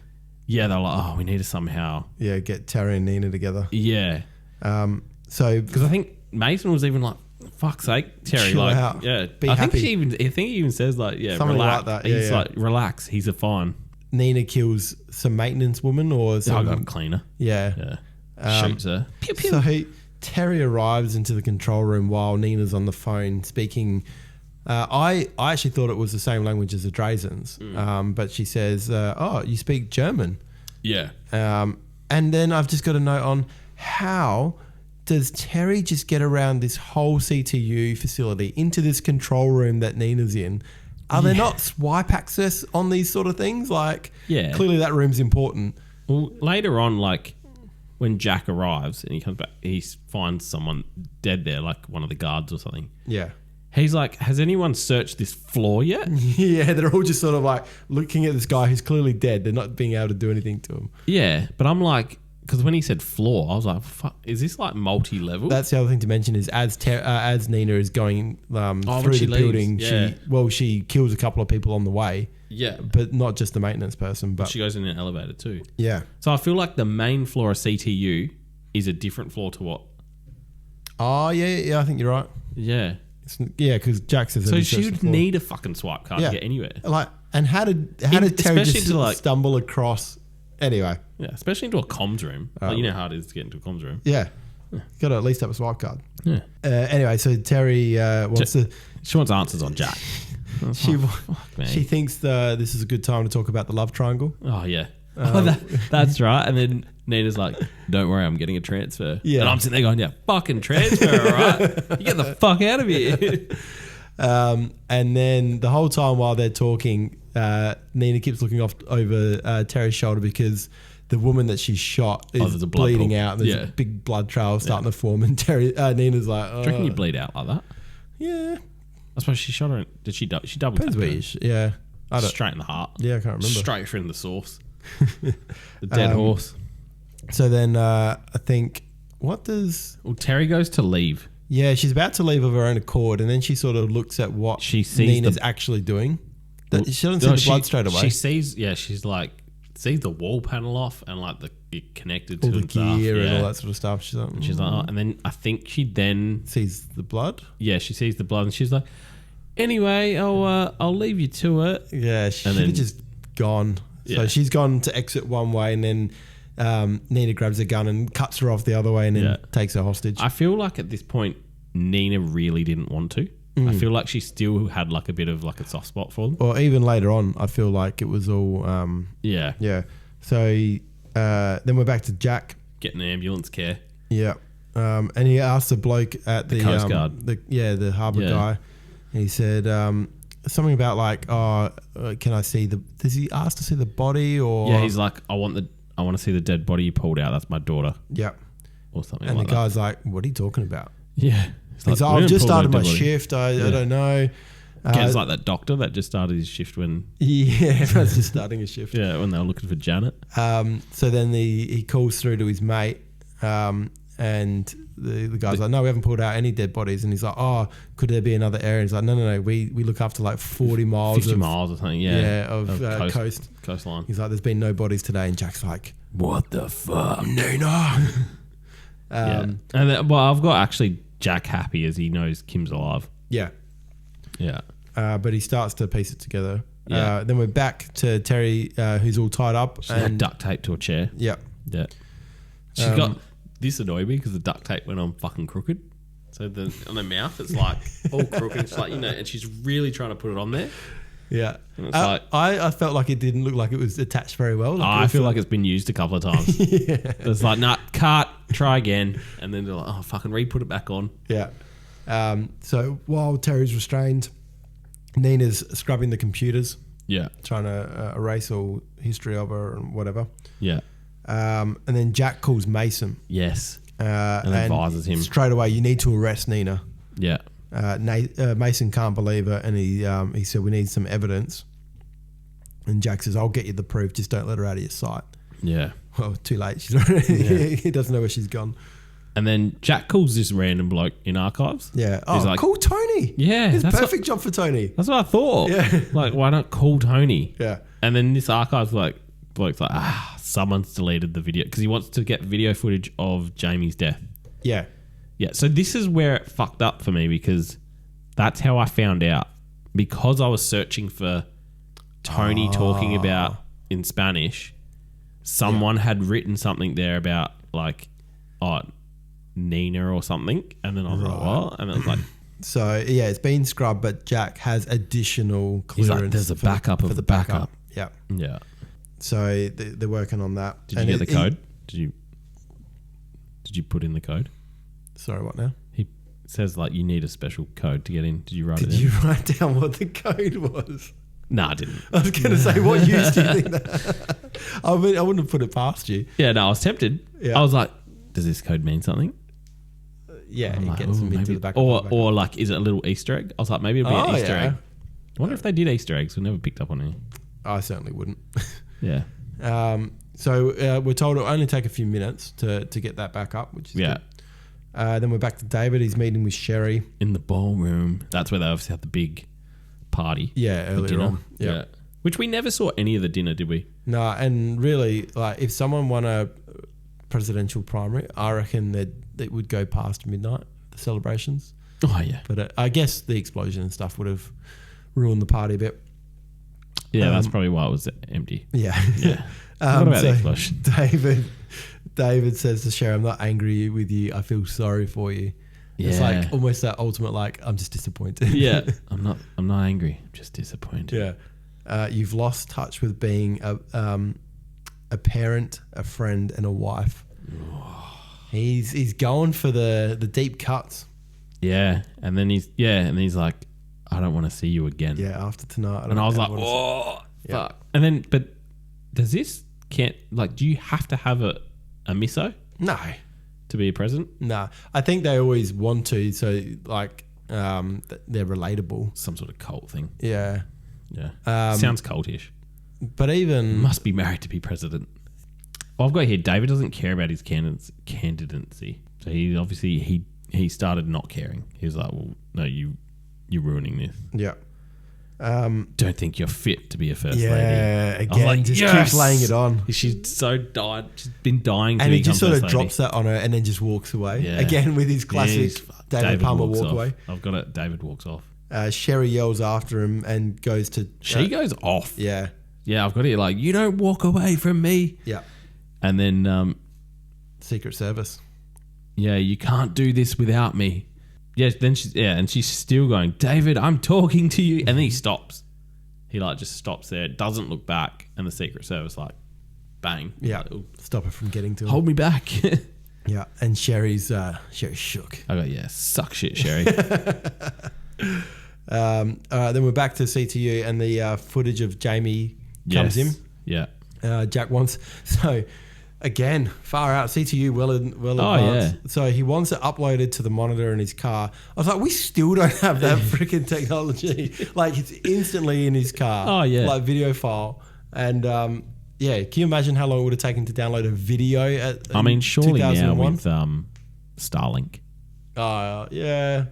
Yeah, they're like, oh, we need to somehow. Yeah, get Terry and Nina together. Yeah. Because I think Mason was even like, fuck's sake, Terry, chill like, out. yeah. Be I happy. think he even says, like, yeah, Something relax. like that. Yeah, he's yeah. like, relax. He's a fine. Nina kills some maintenance woman or I some. got a cleaner. Yeah. Yeah. Shoots her. Pew, pew. So Terry arrives into the control room while Nina's on the phone speaking. I actually thought it was the same language as the Drazens, but she says, "Oh, you speak German." Yeah. And then I've just got a note on how does Terry just get around this whole CTU facility into this control room that Nina's in? Are there not swipe access on these sort of things? Like, clearly that room's important. Well, later on, like, when Jack arrives and he comes back, he finds someone dead there, like one of the guards or something. Yeah. He's like, has anyone searched this floor yet? Yeah, they're all just sort of like looking at this guy who's clearly dead. They're not being able to do anything to him. Yeah, but I'm like, because when he said floor, I was like, fuck, is this like multi-level? That's the other thing to mention is as Nina is going through the building, she kills a couple of people on the way. Yeah. But not just the maintenance person. But she goes in an elevator too. Yeah. So I feel like the main floor of CTU is a different floor to what? Oh, yeah, I think you're right. Yeah. Because Jack says so she would need a fucking swipe card to get anywhere. Like, and how did Terry just like, stumble across? Anyway. Yeah, especially into a comms room. Like, you know how it is to get into a comms room. Yeah. Got to at least have a swipe card. Yeah. Anyway, so Terry wants to... She wants answers on Jack. She thinks this is a good time to talk about the love triangle. Oh, yeah. That's right. And then Nina's like, don't worry, I'm getting a transfer. Yeah. And I'm sitting there going, yeah, fucking transfer, all right? You get the fuck out of here. And then the whole time while they're talking, Nina keeps looking off over Terry's shoulder because the woman that she shot is bleeding out. There's a big blood trail starting to form. And Nina's like, do you reckon you bleed out like that? Yeah. I suppose she shot her. Did she double tap her? Yeah. Straight in the heart. Yeah, I can't remember. Straight from the source. The dead horse. So then I think, what does... Well, Terry goes to leave. Yeah, she's about to leave of her own accord, and then she sort of looks at what she sees Nina's actually doing. She doesn't see the blood straight away. She sees, she's like, sees the wall panel off and like it connected to all the stuff, gear and all that sort of stuff. She's like, oh, and then I think she then sees the blood. Yeah, she sees the blood and she's like, anyway, I'll leave you to it. Yeah, she's just gone. So she's gone to exit one way, and then Nina grabs a gun and cuts her off the other way, and then takes her hostage. I feel like at this point, Nina really didn't want to. I feel like she still had like a bit of like a soft spot for them. Or even later on, I feel like it was all... Yeah. So then we're back to Jack. Getting ambulance care. Yeah. And he asked the bloke at the Coast Guard. The harbour guy. And he said something about like, can I see the... Does he ask to see the body or... Yeah, he's like, I want to see the dead body you pulled out. That's my daughter. Yep. Or something and like the guy's like, what are you talking about? Yeah. He's like, I've just started my shift. I don't know. It's like that doctor that just started his shift when... Yeah, everyone's just starting a shift. Yeah, when they were looking for Janet. So then he calls through to his mate and the guy's like, no, we haven't pulled out any dead bodies. And he's like, oh, could there be another area? And he's like, no. We look after like 40 miles. 50 miles or something, of coastline. He's like, there's been no bodies today. And Jack's like, what the fuck? Nina. And then, I've got actually Jack happy as he knows Kim's alive. Yeah. Yeah. But he starts to piece it together. Yeah. Then we're back to Terry, who's all tied up. She's got duct tape to a chair. Yeah. Yeah. She's got... This annoyed me because the duct tape went on fucking crooked. So on her mouth, it's like all crooked. It's like, and she's really trying to put it on there. Yeah. And it's like... I felt like it didn't look like it was attached very well. I feel like it's been used a couple of times. Yeah. It's like, nah, cut, try again. And then they're like, oh, fucking re-put it back on. Yeah. So while Terry's restrained, Nina's scrubbing the computers. Yeah. Trying to erase all history of her and whatever. Yeah. And then Jack calls Mason. Yes. And advises him. Straight away, you need to arrest Nina. Yeah. Mason can't believe it, and he said, we need some evidence. And Jack says, I'll get you the proof, just don't let her out of your sight. Yeah. Well, too late. She's already, he doesn't know where she's gone. And then Jack calls this random bloke in archives. Yeah. He's like, call Tony. Yeah. It's a perfect job for Tony. That's what I thought. Yeah. Like, why not call Tony? Yeah. And then this archives bloke's like, someone's deleted the video because he wants to get video footage of Jamie's death. Yeah. Yeah. So this is where it fucked up for me because that's how I found out. Because I was searching for Tony talking about in Spanish, someone had written something there about like, Nina or something. And then I was like, what? And it was like... So, yeah, it's been scrubbed, but Jack has additional clearance. He's like, there's a backup of the backup. Yeah. Yeah. So they're working on that. Did you get the code? Did you put in the code? Sorry, what now? He says like you need a special code to get in. Did you write it in? Did you write down what the code was? No, I didn't. I was going to say, what use do you think that? I mean, I wouldn't have put it past you. Yeah, no, I was tempted. Yeah. I was like, does this code mean something? Yeah, it like, gets them into the back. Or like, is it a little Easter egg? I was like, maybe it'll be an Easter egg. I wonder if they did Easter eggs. We never picked up on any. I certainly wouldn't. Yeah. So we're told it'll only take a few minutes to get that back up, which is good. Then we're back to David. He's meeting with Sherry. In the ballroom. That's where they obviously had the big party. Yeah, earlier on. Yeah. Which we never saw any of the dinner, did we? No, and really, like, if someone won a presidential primary, I reckon that it would go past midnight, the celebrations. Oh, yeah. But I guess the explosion and stuff would have ruined the party a bit. Yeah, that's probably why it was empty. Yeah. Yeah. What about the explosion? David says to Sherry, I'm not angry with you. I feel sorry for you. Yeah. It's like almost that ultimate, like, I'm just disappointed. Yeah. I'm not angry. I'm just disappointed. Yeah. You've lost touch with being a parent, a friend, and a wife. He's going for the deep cuts. Yeah. And then he's like, I don't want to see you again. Yeah, after tonight. And I was like, oh, fuck. And then, but do you have to have a miso? No. To be a president? No. I think they always want to, so like they're relatable. Some sort of cult thing. Yeah. Yeah. Sounds cultish. But even... Must be married to be president. Well, I've got here, David doesn't care about his candidacy. So he obviously, he started not caring. He was like, well, no, you're ruining this. Yeah. don't think you're fit to be a first lady. Yeah, I was again, like, just yes! keeps laying it on. She's so died. She's been dying to And he become just sort of first lady. drops that on her and then just walks away. Yeah. Again, with his classic David Palmer walks walk off. away. I've got it. David walks off. Sherry yells after him and goes to... She goes off. Yeah. Yeah, I've got it. Like, you don't walk away from me. Yeah. And then... Secret Service. Yeah, you can't do this without me. Yeah, then she's still going, David, I'm talking to you. And then he stops. He like just stops there, doesn't look back, and the Secret Service like, bang. Yeah, like, stop her from getting to him. Hold me back. Yeah, and Sherry's shook. I go, yeah, suck shit, Sherry. All right, then we're back to CTU and the footage of Jamie comes in. Yeah. Jack wants... So... Again, far out. CTU well advanced. Yeah. So he wants it uploaded to the monitor in his car. I was like, we still don't have that freaking technology. Like, it's instantly in his car. Oh, yeah. Like, video file. And, can you imagine how long it would have taken to download a video Surely 2001? now with Starlink. Yeah.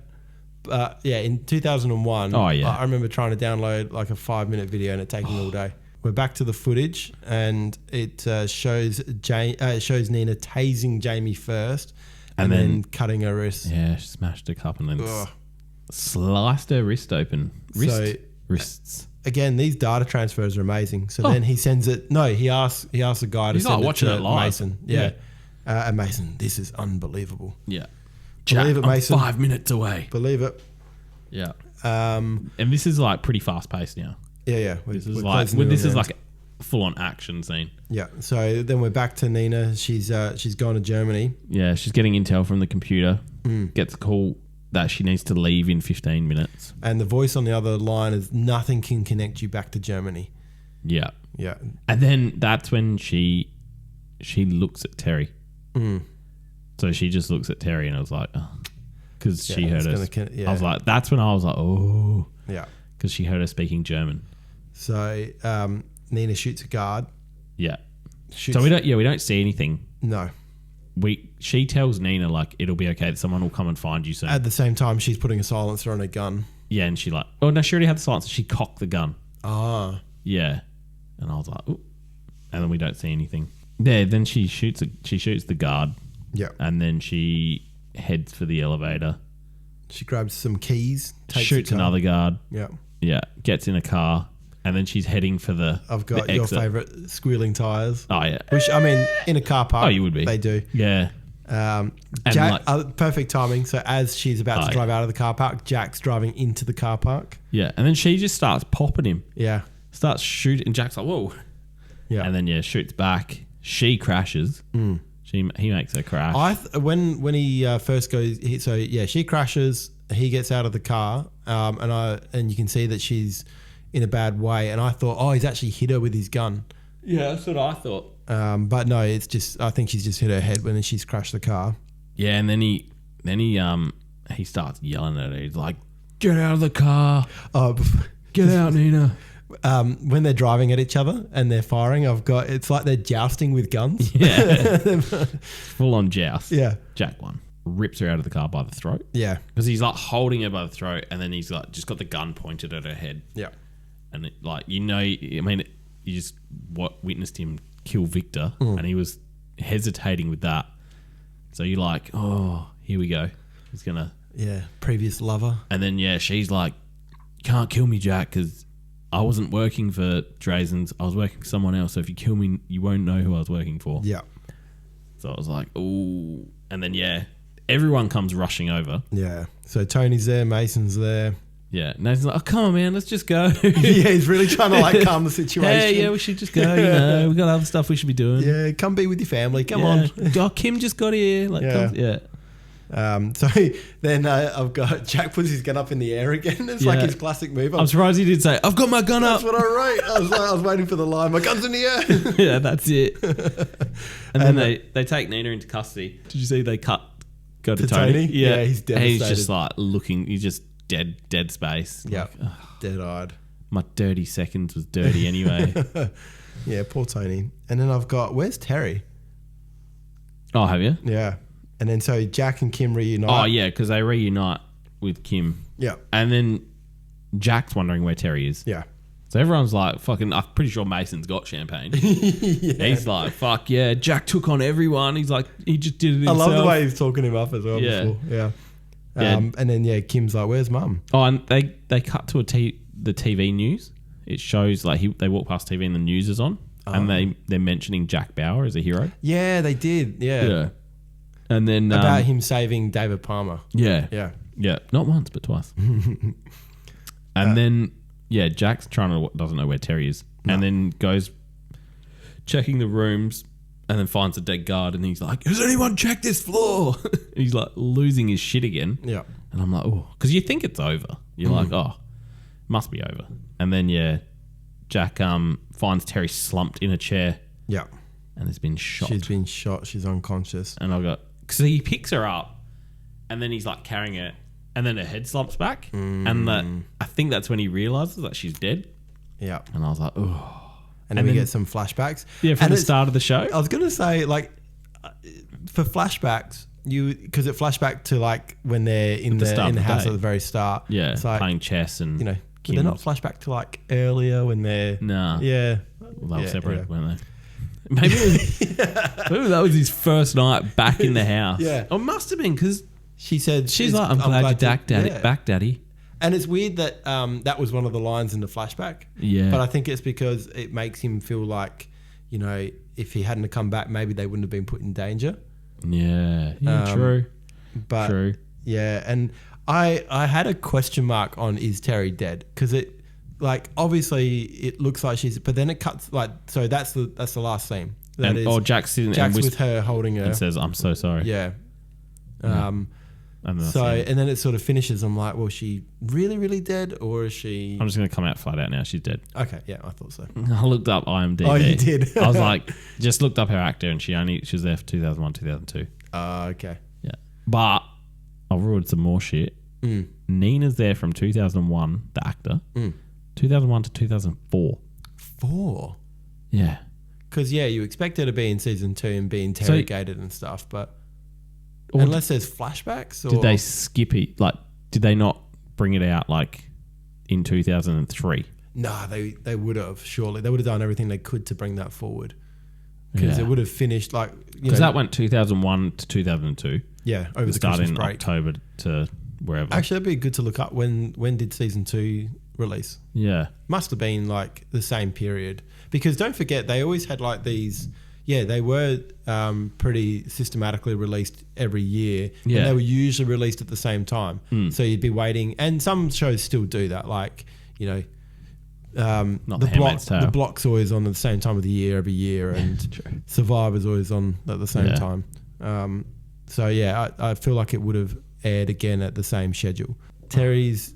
In 2001, I remember trying to download like a 5-minute video and it taking all day. We're back to the footage, and it shows Nina tasing Jamie first, and then cutting her wrist. Yeah, she smashed a cup and then sliced her wrist open. Wrists. Again, these data transfers are amazing. So then he sends it. No, he asks the guy to send it to Mason. Yeah. And Mason, this is unbelievable. Yeah. Believe it, Mason. I'm 5 minutes away. Believe it. Yeah. And this is like pretty fast paced now. Yeah. This is like a full on action scene. Yeah. So then we're back to Nina. She's gone to Germany. Yeah, she's getting intel from the computer. Gets a call that she needs to leave in 15 minutes. And the voice on the other line is, nothing can connect you back to Germany. Yeah. Yeah. And then that's when she looks at Terry. So she just looks at Terry and I was like, because she heard us. I was like, that's when I was like, oh. Yeah. Because she heard her speaking German. So Nina shoots a guard. Yeah. So we don't see anything. No. She tells Nina like it'll be okay. Someone will come and find you soon. At the same time, she's putting a silencer on her gun. Yeah, and she like, oh no, she already had the silencer. She cocked the gun. Yeah, and I was like, ooh. And then we don't see anything. Yeah, then she shoots the guard. Yeah, and then she heads for the elevator. She grabs some keys, shoots another guard. Yeah, gets in a car. And then she's heading for I've got your favourite squealing tyres. Oh, yeah. Which, I mean, in a car park. Oh, you would be. They do. Yeah. Jack, perfect timing. So as she's about to drive out of the car park, Jack's driving into the car park. Yeah. And then she just starts popping him. Yeah. Starts shooting. And Jack's like, whoa. Yeah. And then, shoots back. She crashes. He makes her crash. When he first goes, she crashes. He gets out of the car. And you can see that she's in a bad way, and I thought, he's actually hit her with his gun. Yeah, that's what I thought. But no, it's just I think she's just hit her head when she's crashed the car. Yeah, and then he starts yelling at her. He's like, "Get out of the car! Get out, Nina!" When they're driving at each other and they're firing, it's like they're jousting with guns. Yeah, full on joust. Yeah, Jack rips her out of the car by the throat. Yeah, because he's like holding her by the throat, and then he's like just got the gun pointed at her head. Yeah. And you just witnessed him kill Victor, and he was hesitating with that. So you're like, oh, here we go. He's gonna, previous lover. And then she's like, you can't kill me, Jack, because I wasn't working for Drazen's. I was working for someone else. So if you kill me, you won't know who I was working for. Yeah. So I was like, ooh, and then everyone comes rushing over. Yeah. So Tony's there, Mason's there. Yeah, Nathan's like, oh, come on, man, let's just go. He's really trying to calm the situation. Yeah, we should just go, we've got other stuff we should be doing. Yeah, come be with your family, come on. Oh, Kim just got here. So then I've got Jack puts his gun up in the air again. It's like his classic move. I'm surprised he did say, I've got my gun up. That's what I wrote. I was waiting for the line, my gun's in the air. Yeah, that's it. And then they take Nina into custody. Did you see they go to Tony? Yeah, he's devastated. He's just like looking, he's just dead space. Yeah, dead-eyed. My 30 seconds was dirty anyway. Yeah, poor Tony. And then I've got, where's Terry? Oh, have you? Yeah. And then so Jack and Kim reunite. Oh, yeah, because they reunite with Kim. Yeah. And then Jack's wondering where Terry is. Yeah. So everyone's like, fucking, I'm pretty sure Mason's got champagne. Yeah. He's like, fuck yeah, Jack took on everyone. He's like, he just did it I himself. love the way he's talking him up as well Yeah. before. Yeah. Yeah. And then, Kim's like, where's mum? Oh, and they cut to the TV news. It shows like they walk past TV and the news is on. And they're mentioning Jack Bauer as a hero. Yeah, they did. Yeah. And then... About him saving David Palmer. Yeah. Yeah. Yeah. Not once, but twice. And then... Yeah, Jack's doesn't know where Terry is, and then goes checking the rooms, and then finds a dead guard, and he's like, "Has anyone checked this floor?" He's like losing his shit again. Yeah, and I'm like, "Oh," because you think it's over. You're like, "Oh, must be over." And then Jack finds Terry slumped in a chair. Yeah, and has been shot. She's been shot. She's unconscious. And I got because he picks her up, and then he's like carrying her. And then her head slumps back. And I think that's when he realises that she's dead. Yeah. And I was like, oh. And then we get some flashbacks. Yeah, from the start of the show. I was going to say, like, for flashbacks, because it flashback to, like, when they're in the house at the very start. Yeah, it's like, playing chess and... You know, but they're not flashback to, like, earlier when they're... Nah. Yeah. Well, they were separated, weren't they? Maybe that was his first night back in the house. Yeah. It must have been because... She said... She's like, I'm glad you're back, Daddy. And it's weird that that was one of the lines in the flashback. Yeah. But I think it's because it makes him feel like, you know, if he hadn't have come back, maybe they wouldn't have been put in danger. Yeah. True. But true. Yeah. And I had a question mark on is Terry dead? Because it, like, obviously it looks like she's... But then it cuts, like... So that's the last scene. Jack's with her holding her. And says, I'm so sorry. Yeah. And then it sort of finishes. I'm like, well, is she really, really dead, or is she... I'm just going to come out flat out now. She's dead. Okay, yeah, I thought so. I looked up IMDb. Oh, you did? I was like, just looked up her actor, and she was there for 2001, 2002. Okay. Yeah. But I've ruled some more shit. Nina's there from 2001, the actor, 2001 to 2004. 4? Yeah. Because, you expect her to be in season 2 and be interrogated and stuff, but... Unless there's flashbacks? Or? Did they skip it? Like, did they not bring it out, like, in 2003? No, they would have, surely. They would have done everything they could to bring that forward. Because it would have finished, like... Because that went 2001 to 2002. Yeah, over the Christmas break. October to wherever. Actually, that'd be good to look up. When did season 2 release? Yeah. Must have been, like, the same period. Because don't forget, they always had, like, these... Yeah, they were pretty systematically released every year. Yeah. And they were usually released at the same time. So you'd be waiting. And some shows still do that. Like, you know, the Block's always on at the same time of the year every year. And Survivor's always on at the same time. I feel like it would have aired again at the same schedule. Terry's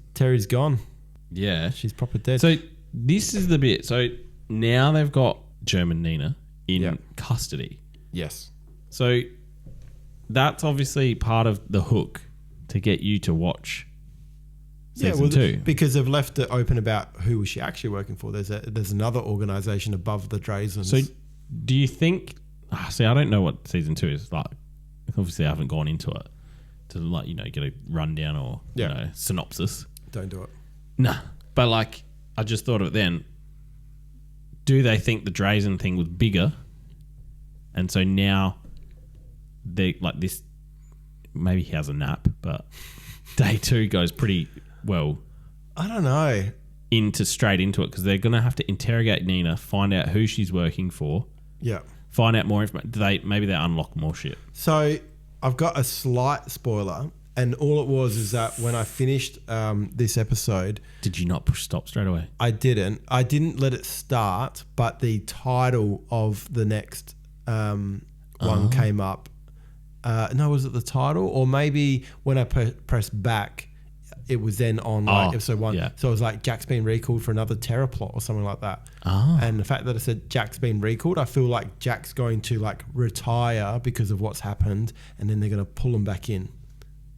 gone. Yeah. She's proper dead. So this is the bit. So now they've got German Nina in custody. Yes. So that's obviously part of the hook to get you to watch season 2. Because they've left it open about who was she actually working for. There's another organisation above the Drazens. So do you think... see, I don't know what season 2 is like. Obviously, I haven't gone into it to, like, you know, get a rundown or you know, synopsis. Don't do it. Nah. But, like, I just thought of it then. Do they think the Drazen thing was bigger? And so now they like this. Maybe he has a nap, but day 2 goes pretty well. I don't know. Straight into it because they're going to have to interrogate Nina, find out who she's working for. Yeah. Find out more information. Maybe they unlock more shit. So I've got a slight spoiler. And all it was is that when I finished this episode... Did you not push stop straight away? I didn't. I didn't let it start, but the title of the next one came up. No, was it the title? Or maybe when I pressed back, it was then on episode 1. Yeah. So it was like, Jack's been recalled for another terror plot or something like that. Oh. And the fact that I said Jack's been recalled, I feel like Jack's going to, like, retire because of what's happened, and then they're going to pull him back in.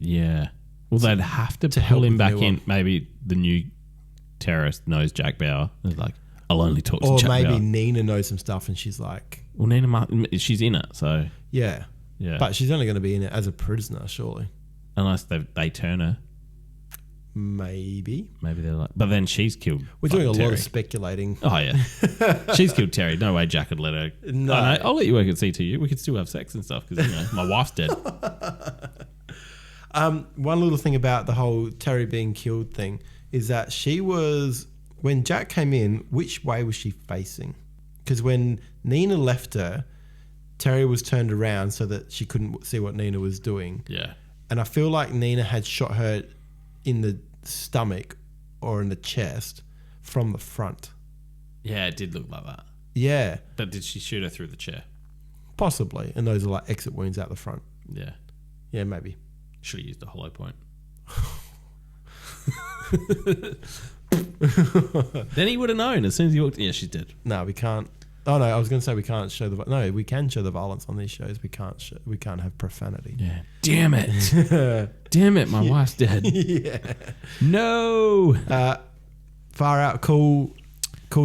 Yeah. Well, they'd have to pull him back in. Maybe the new terrorist knows Jack Bauer. They're like, I'll only talk to Jack Bauer. Or maybe Nina knows some stuff and she's like... Well, Nina, she's in it, so... Yeah. Yeah. But she's only going to be in it as a prisoner, surely. Unless they turn her. Maybe. Maybe they're like, but then she's killed. We're doing a Terry. lot of speculating. Oh yeah, she's killed Terry. No way Jack would let her. No. Oh, no, I'll let you work at CTU. We could still have sex and stuff because my wife's dead. One little thing about the whole Terry being killed thing is that she was, when Jack came in, which way was she facing? Because when Nina left her, Terry was turned around so that she couldn't see what Nina was doing. Yeah. And I feel like Nina had shot her in the stomach or in the chest from the front. Yeah, it did look like that. Yeah. But did she shoot her through the chair? Possibly. And those are like exit wounds out the front. Yeah. Yeah, maybe. Should have used a hollow point. Then he would have known as soon as he walked. Yeah, she's dead. No, we can't. Oh no, I was going to say we can't show the. No, we can show the violence on these shows. We can't have profanity. Yeah. Damn it. Damn it. My wife's dead. Yeah. No. Far out. Cool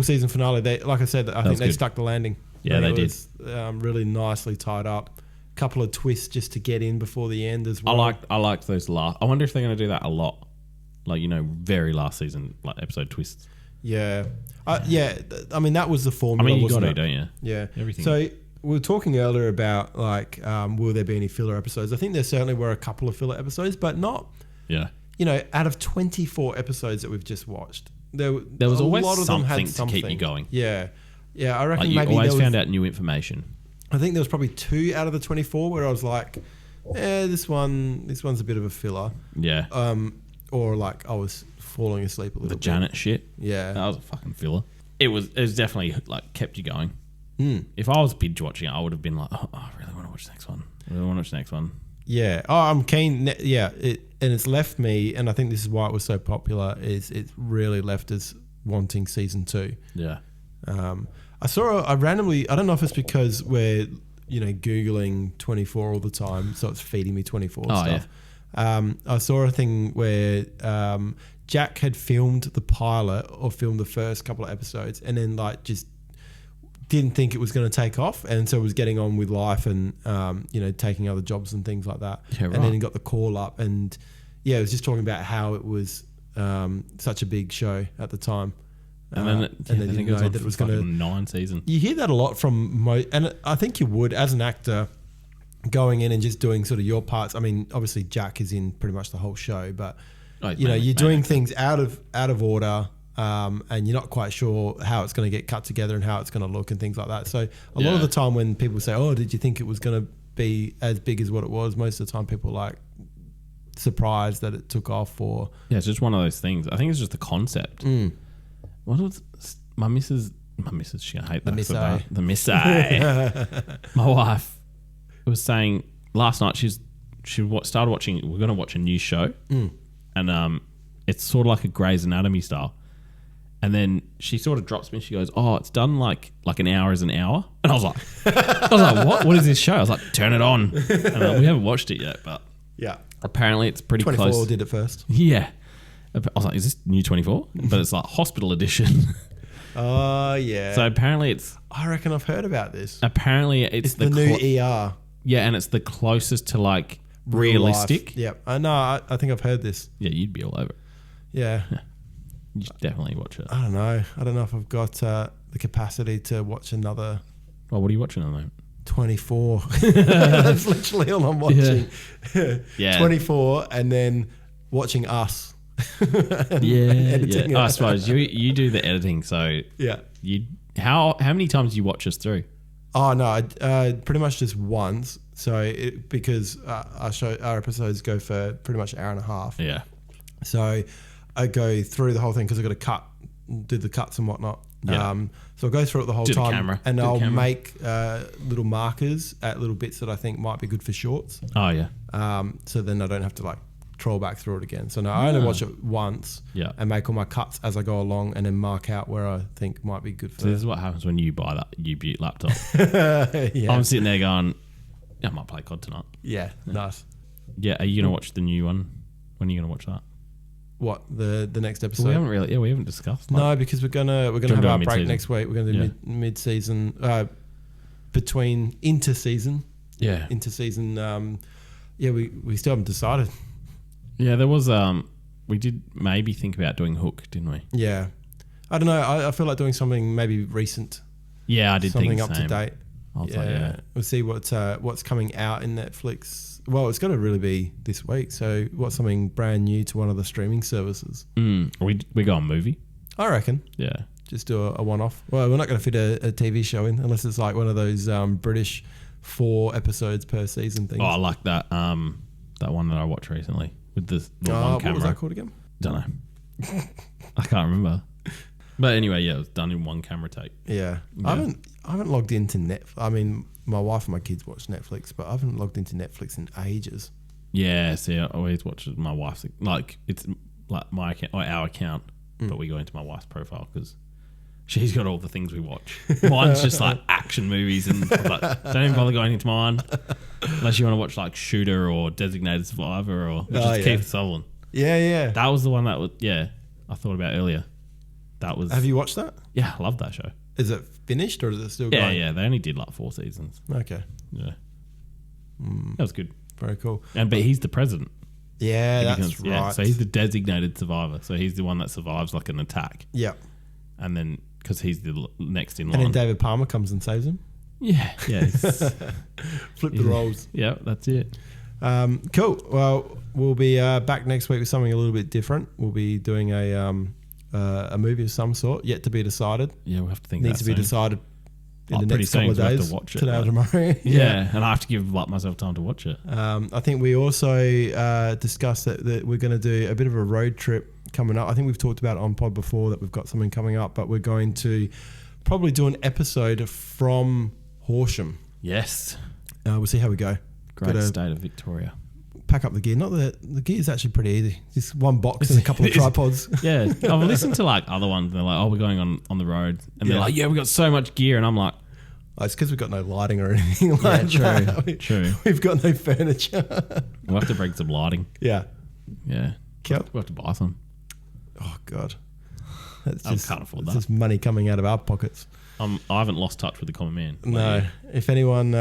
season finale. They, like I said, I think they stuck the landing. Yeah, they did. Really nicely tied up. Couple of twists just to get in before the end as well. I liked those last. I wonder if they're going to do that a lot. Like, very last season, like episode twists. Yeah. Yeah. I mean, that was the formula. I mean, you got wasn't to, it? don't you? Yeah. Everything. So we were talking earlier about like, will there be any filler episodes? I think there certainly were a couple of filler episodes, but not. Yeah. Out of 24 episodes that we've just watched, there was always lot of them had something to keep you going. Yeah. Yeah. I reckon Like you maybe always found out new information. I think there was probably 2 out of the 24 where I was like, this one's a bit of a filler. Yeah. Or like I was falling asleep a little The bit. Janet shit. Yeah. That was a fucking filler. It was definitely like kept you going. Mm. If I was binge watching it, I would have been like, oh, I really want to watch the next one. I really want to watch the next one. Yeah. Oh, I'm keen. Yeah. It's left me, and I think this is why it was so popular, is it really left us wanting season 2. Yeah. I randomly, I don't know if it's because we're, Googling 24 all the time, so it's feeding me 24 stuff. Yeah. I saw a thing where Jack had filmed the pilot or filmed the first couple of episodes and then like just didn't think it was going to take off, and so was getting on with life and, taking other jobs and things like that. Yeah, right. And then he got the call up and, it was just talking about how it was such a big show at the time. And then they didn't know that it was going to 9 seasons. You hear that a lot from and I think you would as an actor going in and just doing sort of your parts. I mean, obviously Jack is in pretty much the whole show, but you're doing things out of order, and you're not quite sure how it's going to get cut together and how it's going to look and things like that. So a lot of the time when people say, "Oh, did you think it was going to be as big as what it was?" Most of the time, people are like surprised that it took off. Or it's just one of those things. I think it's just the concept. What was my missus? She's gonna hate that. The miss. My wife was saying last night she started watching. We're gonna watch a new show, and it's sort of like a Grey's Anatomy style. And then she sort of drops me. She goes, "Oh, it's done like an hour is an hour." And I was like, "What? What is this show?" I was like, "Turn it on." And we haven't watched it yet, but yeah, apparently it's pretty 24 close. did it first. Yeah. I was like, is this new 24? But it's like hospital edition. Oh, yeah. So apparently it's... I reckon I've heard about this. Apparently it's the new ER. Yeah, and it's the closest to like realistic. Yeah. I know. I think I've heard this. Yeah, you'd be all over it. Yeah. You should definitely watch it. I don't know. I don't know if I've got the capacity to watch another... Well, what are you watching at the moment? 24. That's literally all I'm watching. Yeah. 24 and then watching Us. Yeah. I suppose you do the editing, so yeah. How many times do you watch us through? Oh no, pretty much just once. So because our episodes go for pretty much an hour and a half. Yeah. So I go through the whole thing because I've got to do the cuts and whatnot. Yeah. So I go through it the whole time, and I'll make little markers at little bits that I think might be good for shorts. Oh yeah. So then I don't have to like troll back through it again. So no, I only watch it once. Yeah. And make all my cuts as I go along, and then mark out where I think might be good for. So this is what happens when you buy that U-Butte laptop. Yeah. I'm sitting there going, I might play COD tonight. Yeah, nice. Yeah, are you gonna watch the new one? When are you gonna watch that? What, the next episode? We haven't discussed. No, because we're gonna have our break mid-season? next week. We're gonna do mid-season, between interseason. Yeah. Interseason. We still haven't decided. Yeah, there was we did maybe think about doing Hook, didn't we? Yeah. I don't know. I feel like doing something maybe recent. Yeah, I did something think up same. to date. I was like, yeah. We'll see what's coming out in Netflix. Well, it's got to really be this week. So what's something brand new to one of the streaming services? We go on movie. I reckon. Yeah. Just do a one-off. Well, we're not going to fit a TV show in unless it's like one of those British 4 episodes per season things. Oh, I like that. That one that I watched recently with the one camera. What was that called again? Don't know. I can't remember. But anyway, yeah, it was done in one camera take. Yeah. I haven't logged into Netflix. I mean, my wife and my kids watch Netflix, but I haven't logged into Netflix in ages. Yeah, see, I always watch my wife's. Like, it's like my account, or our account, but we go into my wife's profile because she's got all the things we watch. Mine's just like action movies, and like, don't even bother going into mine unless you want to watch like Shooter or Designated Survivor or Keith Sutherland. Yeah. That was the one that was, I thought about earlier. That was. Have you watched that? Yeah, I love that show. Is it finished or is it still going? Yeah, they only did like 4 seasons. Okay. Yeah. That was good. Very cool. But he's the president. Yeah, that's right. Yeah, so he's the designated survivor. So he's the one that survives like an attack. Yeah. And then, because he's the next in line. And then David Palmer comes and saves him. Yeah. Flip the roles. Yeah, that's it. Cool. Well, we'll be back next week with something a little bit different. We'll be doing a movie of some sort, yet to be decided. Yeah, we'll have to think. Needs to be decided in the next couple of We'll have days. to watch it, today or tomorrow. Yeah, and I have to give myself time to watch it. I think we also discussed that we're going to do a bit of a road trip coming up. I think we've talked about it on pod before that we've got something coming up, but we're going to probably do an episode from Horsham. Yes. We'll see how we go. Great state of Victoria. Pack up the gear. Not that the gear is actually pretty easy. Just one box and a couple of tripods. Yeah, I've listened to like other ones. And they're like, "Oh, we're going on the road," and they're like, "Yeah, we got so much gear," and I'm like, it's because we've got no lighting or anything like that. True. We've got no furniture. We'll have to bring some lighting. Yeah. We'll have to buy some. Oh God, I can't afford that. It's just money coming out of our pockets. I haven't lost touch with the common man. No. If anyone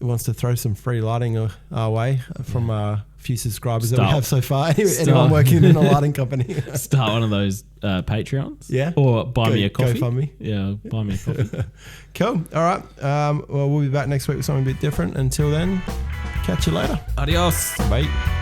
wants to throw some free lighting our way from a few subscribers that we have so far, anyone working in a lighting company, start one of those Patreons. Yeah. Or buy me a coffee. GoFundMe. Yeah, buy me a coffee. Cool. All right. Well, we'll be back next week with something a bit different. Until then, catch you later. Adios. Bye.